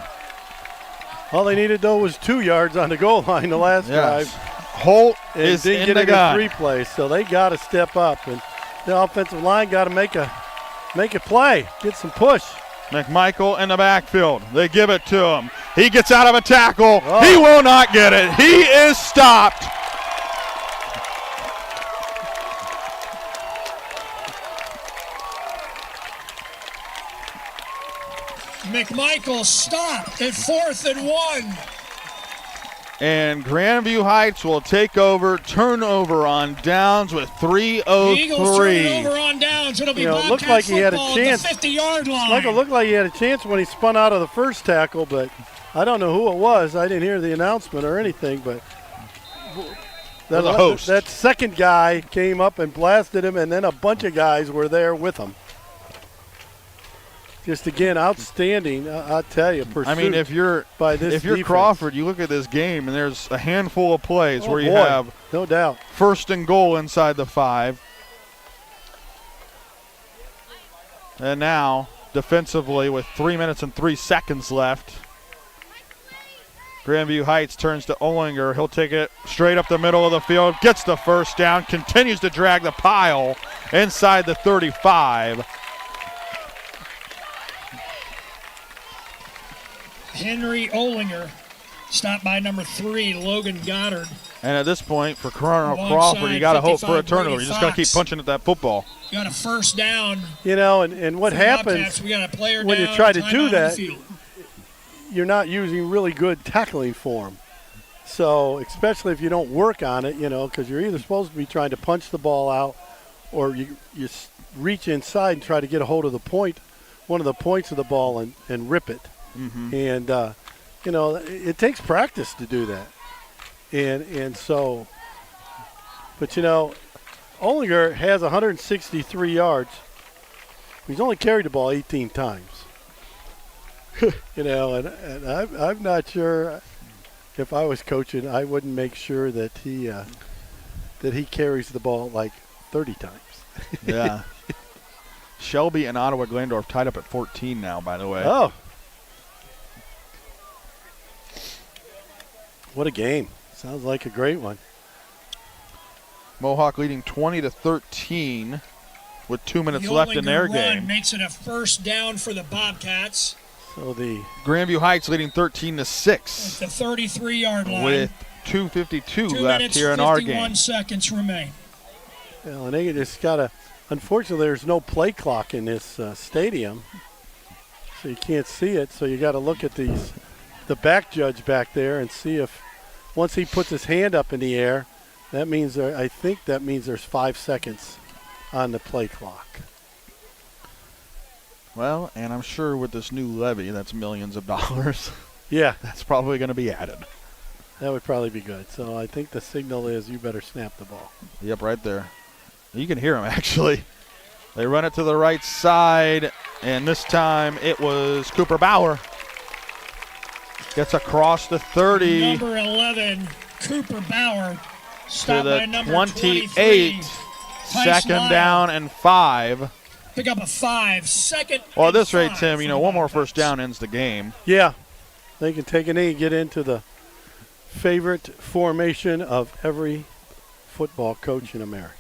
S3: All they needed, though, was 2 yards on the goal line the last drive.
S1: Holt is in the gun.
S3: 3 plays, so they got to step up, and the offensive line got to make a play, get some push.
S1: McMicheal in the backfield. They give it to him. He gets out of a tackle. He will not get it. He is stopped.
S2: McMicheal stopped at 4th and 1.
S1: And Grandview Heights will take over, turnover on downs with 3:03.
S2: Eagles turn it over on downs. It'll be Bobcat
S3: looked like he had a chance.
S2: At the 50-yard line.
S3: It looked like he had a chance when he spun out of the first tackle, but I don't know who it was. I didn't hear the announcement or anything, but that second guy came up and blasted him, and then a bunch of guys were there with him. Just again, outstanding. I'll tell you, pursuit.
S1: I mean, if you're Crawford, you look at this game, and there's a handful of plays where you have
S3: no doubt
S1: 1st and goal inside the 5, and now defensively with 3 minutes and 3 seconds left, Grandview Heights turns to Ohliner. He'll take it straight up the middle of the field, gets the first down, continues to drag the pile inside the 35.
S2: Henry Ohliner, stopped by number 3, Logan Goddard.
S1: And at this point, for Colonel Crawford, you got to hope for a turnover. You just got to keep punching at that football.
S2: Got a first down.
S3: And what happens
S2: we got a player
S3: when
S2: down,
S3: you try to do that,
S1: you're not using really good tackling form. So especially if you don't work on it, because you're either supposed to be trying to punch the ball out or you reach inside and try to get a hold of the point, one of the points of the ball and rip it.
S3: Mm-hmm.
S1: And
S3: you know, it takes practice to do that. And so, but, you know, Ohliner has 163 yards. He's only carried the ball 18 times. You know, and I'm not sure if I was coaching, I wouldn't make sure that he carries the ball like 30 times.
S1: Yeah. Shelby and Ottawa Glandorf tied up at 14 now, by the way.
S3: Oh. What a game. Sounds like a great one.
S1: Mohawk leading 20-13 with 2 minutes left in their game.
S2: Makes it a first down for the Bobcats.
S3: So the
S1: Grandview Heights leading 13-6.
S2: At the 33-yard line.
S1: With 2:52
S2: 2
S1: left
S2: minutes,
S1: here in our
S2: 51
S1: game.
S2: seconds remain.
S3: Well, and they just got to, unfortunately, there's no play clock in this stadium, so you can't see it. So you got to look at the back judge back there and see if once he puts his hand up in the air, that means I think that means there's 5 seconds on the play clock.
S1: Well, and I'm sure with this new levy, that's millions of dollars.
S3: Yeah.
S1: That's probably going to be added.
S3: That would probably be good. So I think the signal is you better snap the ball.
S1: Yep, right there. You can hear them, actually. They run it to the right side, and this time it was Cooper Bauer. Gets across the 30.
S2: Number 11, Cooper Bauer.
S1: To the
S2: by
S1: 28. Second down and 5.
S2: Pick up a 5. Second.
S1: Well, at this rate, Tim, you know, one more first down ends the game.
S3: Yeah. They can take a knee and get into the favorite formation of every football coach in America.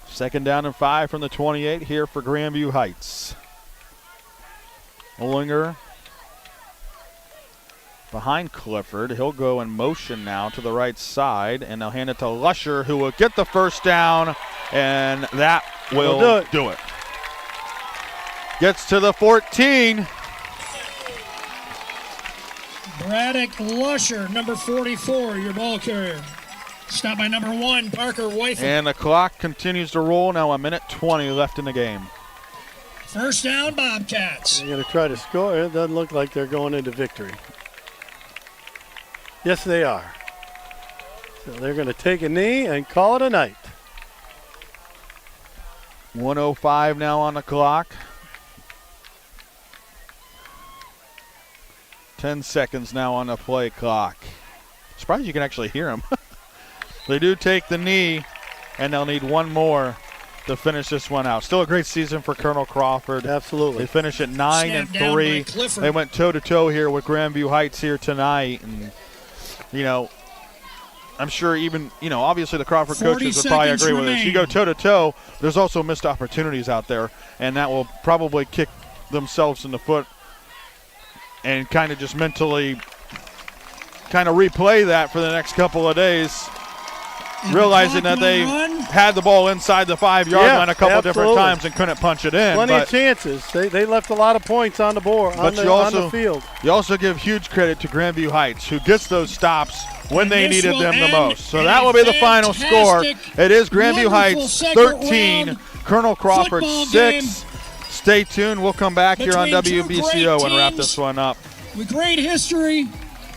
S1: Second down and 5 from the 28 here for Grandview Heights. Ohliner behind Clifford. He'll go in motion now to the right side, and they'll hand it to Lusher, who will get the first down, and that will do it. Gets to the 14.
S2: Braddock Lusher, number 44, your ball carrier. Stop by number 1, Parker Wyford.
S1: And the clock continues to roll. Now 1:20 left in the game.
S2: First down, Bobcats.
S3: They're going to try to score. It doesn't look like they're going into victory. Yes, they are. So they're going to take a knee and call it a night.
S1: 1:05 now on the clock. 10 seconds now on the play clock. Surprised you can actually hear them. They do take the knee, and they'll need one more to finish this one out. Still a great season for Colonel Crawford.
S3: Absolutely.
S1: They finish at 9-3. They went toe-to-toe here with Grandview Heights here tonight. And, you know, I'm sure even, you know, obviously the Crawford coaches would probably agree with this. You go toe-to-toe, there's also missed opportunities out there, and that will probably kick themselves in the foot and kind of just mentally kind of replay that for the next couple of days, realizing that they had the ball inside the 5-yard line a couple different times and couldn't punch it in.
S3: Plenty of chances. They left a lot of points on the board, on the field.
S1: You also give huge credit to Grandview Heights, who gets those stops when they needed them the most. So that will be the final score. It is Grandview Heights 13, Colonel Crawford 6. Stay tuned. We'll come back here on WBCO and wrap this one up.
S2: With great history.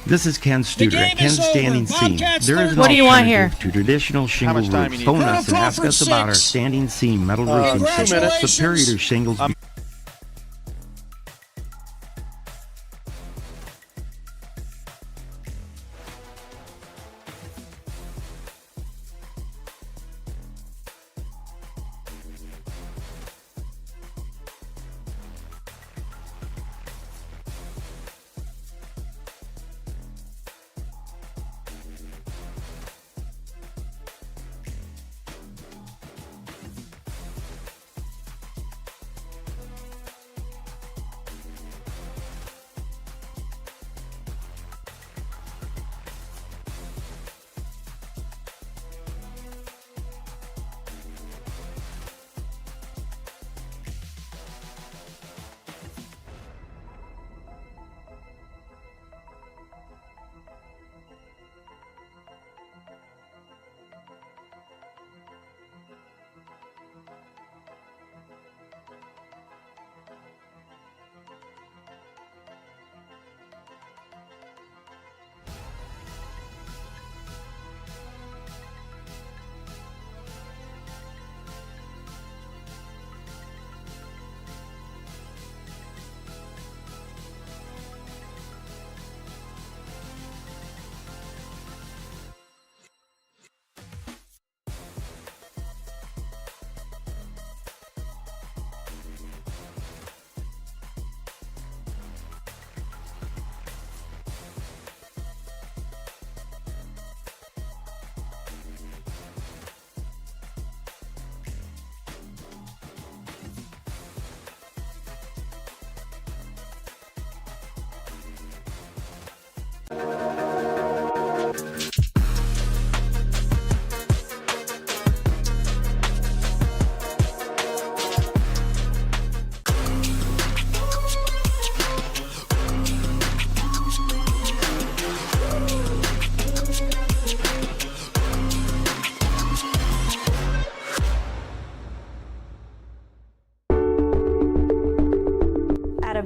S7: This is Ken Studer at Ken's Standing Seam. There is an
S6: What do you want here?
S7: alternative to traditional shingle roofs. Phone us and ask us about our Standing Seam metal roofing system. Superior to shingles.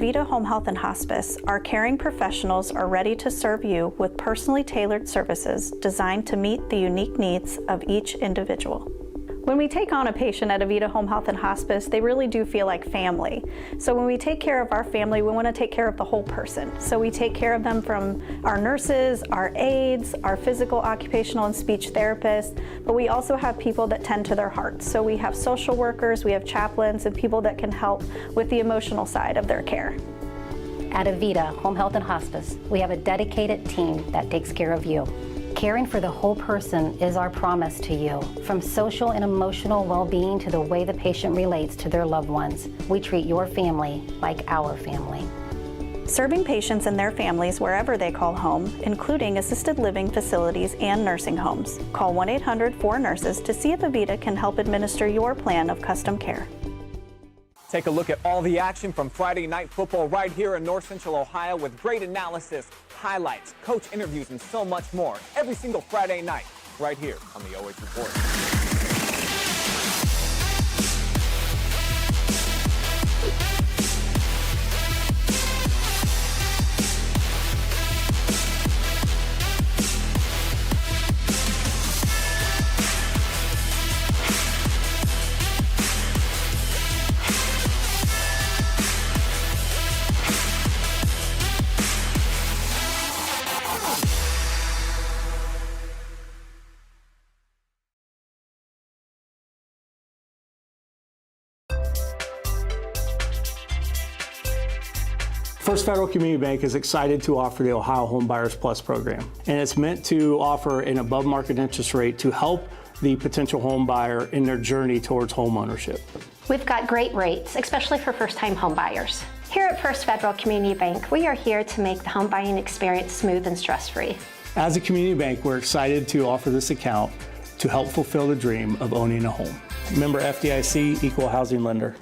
S8: Avita Home Health and Hospice, our caring professionals are ready to serve you with personally tailored services designed to meet the unique needs of each individual. When we take on a patient at Avita Home Health and Hospice, they really do feel like family. So when we take care of our family, we want to take care of the whole person. So we take care of them from our nurses, our aides, our physical, occupational, and speech therapists, but we also have people that tend to their hearts. So we have social workers, we have chaplains, and people that can help with the emotional side of their care.
S10: At Avita Home Health and Hospice, we have a dedicated team that takes care of you. Caring for the whole person is our promise to you. From social and emotional well-being to the way the patient relates to their loved ones, we treat your family like our family.
S8: Serving patients and their families wherever they call home, including assisted living facilities and nursing homes. Call 1-800-4NURSES to see if Avita can help administer your plan of custom care.
S23: Take a look at all the action from Friday Night Football right here in North Central Ohio with great analysis, highlights, coach interviews, and so much more every single Friday night right here on the OH Report.
S24: First Federal Community Bank is excited to offer the Ohio Home Buyers Plus program, and it's meant to offer an above market interest rate to help the potential home buyer in their journey towards home ownership.
S25: We've got great rates, especially for first-time home buyers. Here at First Federal Community Bank, we are here to make the home buying experience smooth and stress-free.
S24: As a community bank, we're excited to offer this account to help fulfill the dream of owning a home. Member FDIC, Equal Housing Lender.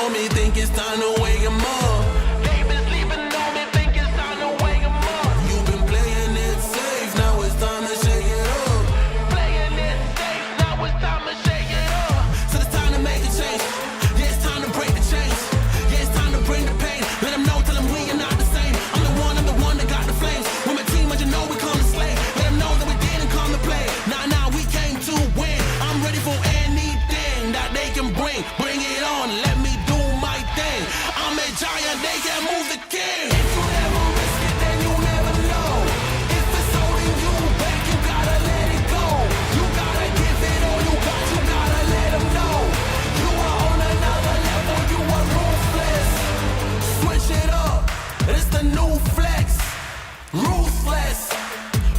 S11: on me, think it's time to wake 'em up. They been sleeping on me, think it's time to wake 'em up. You've been playing it safe, now it's time to shake it up. Playing it safe, now it's time to shake it up. So it's time to make a change. Yeah, it's time to break the chains. Yeah, it's time to bring the pain. Let them know, tell them we are not the same. I'm the one that got the flames. With my team, you know we come to slay. Let them know that we didn't come to play. Nah, we came to win. I'm ready for anything that they can bring. Bring it on, let me do my thing. I'm a giant, they can move the king. If you never risk it, then you never know. If it's holding you back, you gotta let it go. You gotta give it all you got, you gotta let them know. You are on another level, you are ruthless. Switch it up, it's the new flex. Ruthless,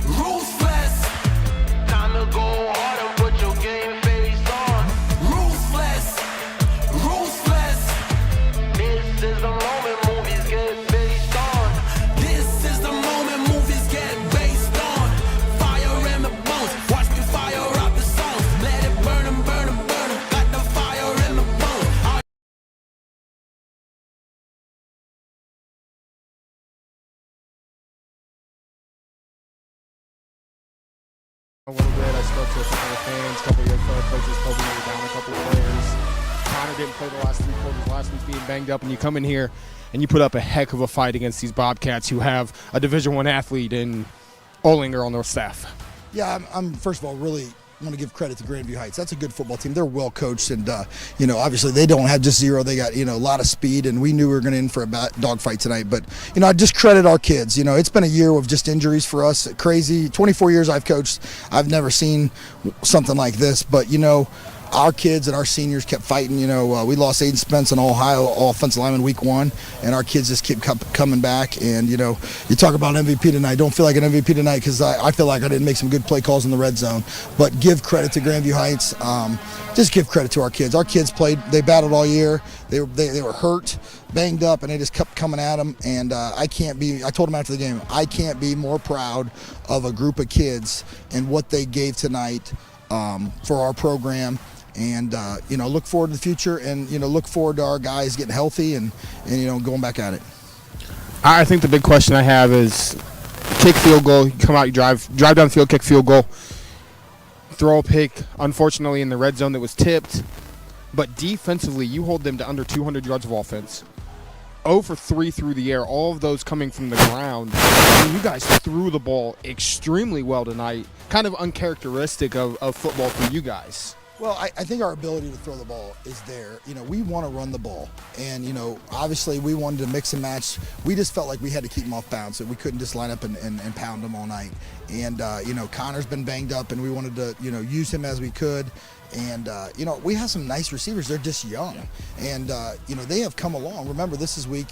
S11: ruthless. Time to go hard and put your game face on. Ruthless, ruthless. This is the moment movies get based on. This is the moment movies get based on. Fire in the bones, watch me fire up the songs. Let it burn 'em, burn 'em, burn 'em. Got the fire in the bones.
S12: A little bit. I spoke to a couple of fans, a couple of your coaches told me they were down a couple of players. Connor didn't play the last 3 quarters last week being banged up, and you come in here and you put up a heck of a fight against these Bobcats who have a Division I athlete in Ohliner on their staff.
S13: Yeah, I'm first of all really want to give credit to Grandview Heights. That's a good football team. They're well coached, and obviously they don't have just zero. They got a lot of speed, and we knew we were going to in for a dogfight tonight. But I just credit our kids. It's been a year of just injuries for us. Crazy. 24 years I've coached. I've never seen something like this. But our kids and our seniors kept fighting. We lost Aiden Spence and Ohio offensive lineman week 1, and our kids just keep coming back. And you talk about MVP tonight. Don't feel like an MVP tonight because I feel like I didn't make some good play calls in the red zone. But give credit to Grandview Heights. Just give credit to our kids. Our kids played. They battled all year. They were hurt, banged up, and they just kept coming at them. And I told them after the game, I can't be more proud of a group of kids and what they gave tonight for our program. And look forward to the future, and look forward to our guys getting healthy and going back at it.
S12: I think the big question I have is kick field goal. You come out, you drive down the field, kick field goal, throw a pick. Unfortunately, in the red zone that was tipped, but defensively you hold them to under 200 yards of offense. 0 for 3 through the air, all of those coming from the ground. You guys threw the ball extremely well tonight. Kind of uncharacteristic of football for you guys.
S13: Well, I think our ability to throw the ball is there. We want to run the ball. And, obviously we wanted to mix and match. We just felt like we had to keep them off bounds. So we couldn't just line up and pound them all night. And, Connor's been banged up, and we wanted to, use him as we could. And, we have some nice receivers. They're just young. And, they have come along. Remember, this is week,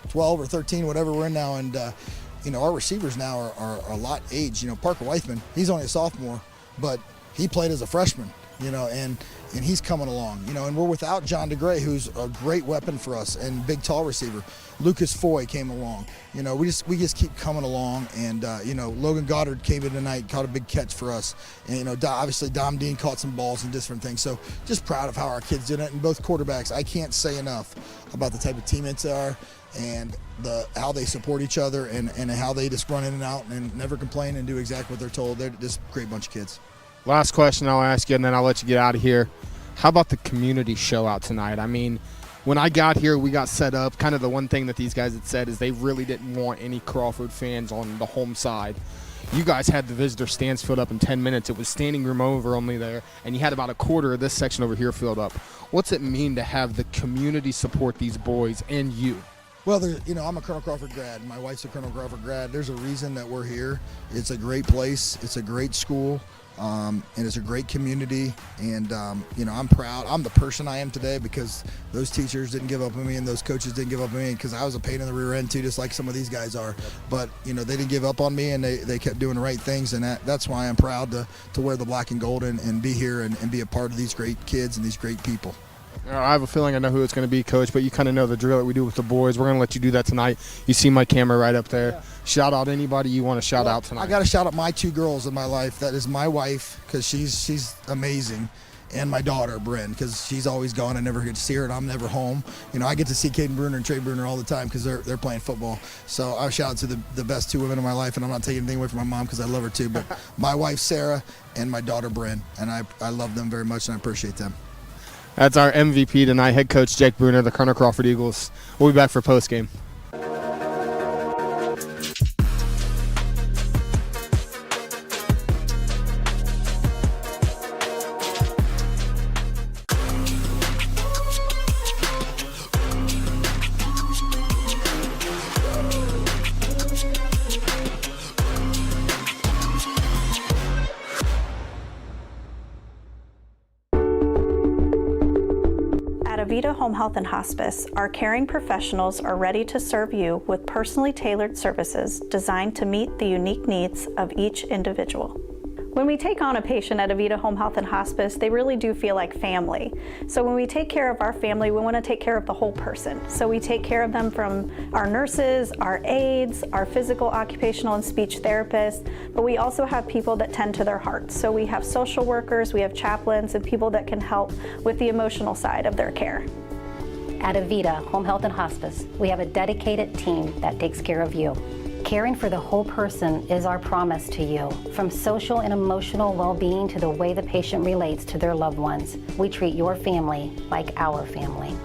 S13: 12 or 13, whatever we're in now. And, our receivers now are a lot aged. Parker Weithman, he's only a sophomore, but he played as a freshman. And he's coming along, and we're without John DeGray, who's a great weapon for us and big, tall receiver. Lucas Foy came along. We just keep coming along, and Logan Goddard came in tonight, caught a big catch for us, and obviously Dom Dean caught some balls and different things. So just proud of how our kids did it, and both quarterbacks. I can't say enough about the type of teammates they are, and how they support each other, and how they just run in and out and never complain and do exactly what they're told. They're just a great bunch of kids.
S12: Last question I'll ask you, and then I'll let you get out of here. How about the community show out tonight? I mean, when I got here, we got set up. Kind of the one thing that these guys had said is they really didn't want any Crawford fans on the home side. You guys had the visitor stands filled up in 10 minutes. It was standing room only there, and you had about a quarter of this section over here filled up. What's it mean to have the community support these boys and you?
S13: Well, I'm a Colonel Crawford grad. My wife's a Colonel Crawford grad. There's a reason that we're here. It's a great place. It's a great school. And it's a great community, and I'm proud. I'm the person I am today because those teachers didn't give up on me, and those coaches didn't give up on me, because I was a pain in the rear end too, just like some of these guys are. But they didn't give up on me, and they kept doing the right things, and that's why I'm proud to wear the black and gold and be here and be a part of these great kids and these great people.
S12: I have a feeling I know who it's going to be, Coach, but you kind of know the drill that we do with the boys. We're going to let you do that tonight. You see my camera right up there. Yeah. Shout out anybody you want to shout out tonight.
S13: I got to shout out my 2 girls in my life. That is my wife, because she's amazing, and my daughter, Bryn, because she's always gone. I never get to see her, and I'm never home. You know, I get to see Caden Bruner and Trey Bruner all the time because they're playing football. So I shout out to the best two women in my life, and I'm not taking anything away from my mom because I love her too, but my wife, Sarah, and my daughter, Bryn, and I love them very much, and I appreciate them.
S12: That's our MVP tonight, head coach Jake Bruner, the Colonel Crawford Eagles. We'll be back for postgame.
S8: At Avita Home Health and Hospice, our caring professionals are ready to serve you with personally tailored services designed to meet the unique needs of each individual. When we take on a patient at Avita Home Health and Hospice, they really do feel like family. So when we take care of our family, we want to take care of the whole person. So we take care of them from our nurses, our aides, our physical, occupational, and speech therapists, but we also have people that tend to their hearts. So we have social workers, we have chaplains, and people that can help with the emotional side of their care.
S10: At Avita Home Health and Hospice, we have a dedicated team that takes care of you. Caring for the whole person is our promise to you. From social and emotional well-being to the way the patient relates to their loved ones, we treat your family like our family.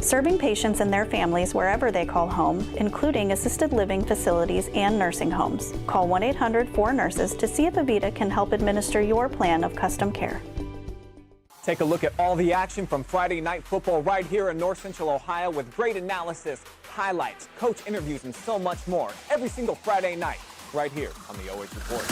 S8: Serving patients and their families wherever they call home, including assisted living facilities and nursing homes. Call 1-800-4NURSES to see if Avita can help administer your plan of custom care.
S23: Take a look at all the action from Friday Night Football right here in North Central Ohio with great analysis, highlights, coach interviews, and so much more every single Friday night right here on the OH Report.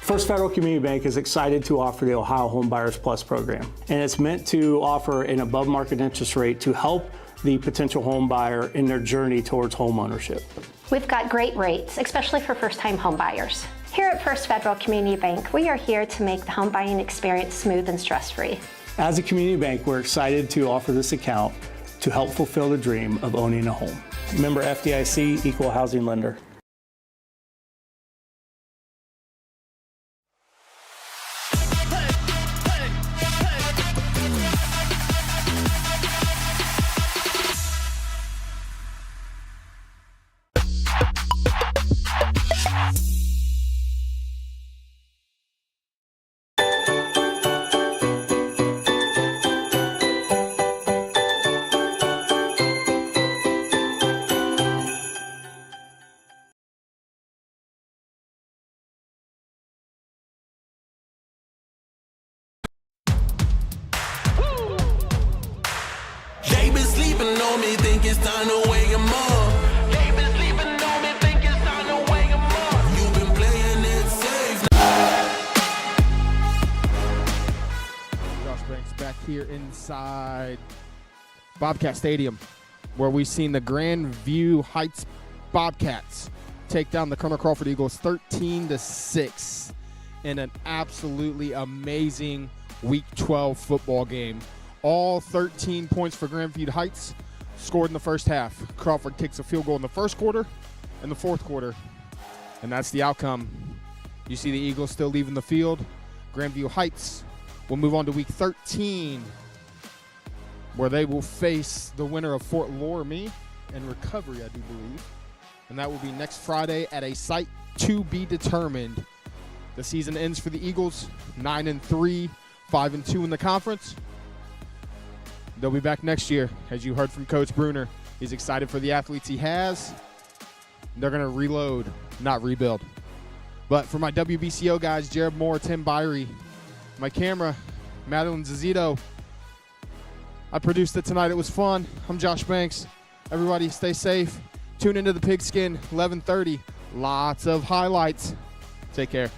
S24: First Federal Community Bank is excited to offer the Ohio Home Buyers Plus program, and it's meant to offer an above market interest rate to help the potential home buyer in their journey towards home ownership.
S25: We've got great rates, especially for first-time home buyers. Here at First Federal Community Bank, we are here to make the home buying experience smooth and stress-free.
S24: As a community bank, we're excited to offer this account to help fulfill the dream of owning a home. Member FDIC, Equal Housing Lender.
S11: They been sleeping on me, think it's time to wake 'em up. They been sleeping on me, think it's time to wake 'em up. You've been playing it safe.
S12: Josh Banks back here inside Bobcat Stadium, where we've seen the Grandview Heights Bobcats take down the Colonel Crawford Eagles 13-6 in an absolutely amazing Week 12 football game. All 13 points for Grandview Heights scored in the first half. Crawford kicks a field goal in the first quarter and the fourth quarter, and that's the outcome. You see the Eagles still leaving the field. Grandview Heights will move on to Week 13, where they will face the winner of Fort Loramie and Recovery, I do believe. And that will be next Friday at a site to be determined. The season ends for the Eagles 9-3, 5-2 in the conference. They'll be back next year. As you heard from Coach Bruner, he's excited for the athletes he has. They're going to reload, not rebuild. But for my WBCO guys, Jared Moore, Tim Birie, my camera, Madeline Zazito, I produced it tonight. It was fun. I'm Josh Banks. Everybody stay safe. Tune into the Pigskin, 11:30. Lots of highlights. Take care.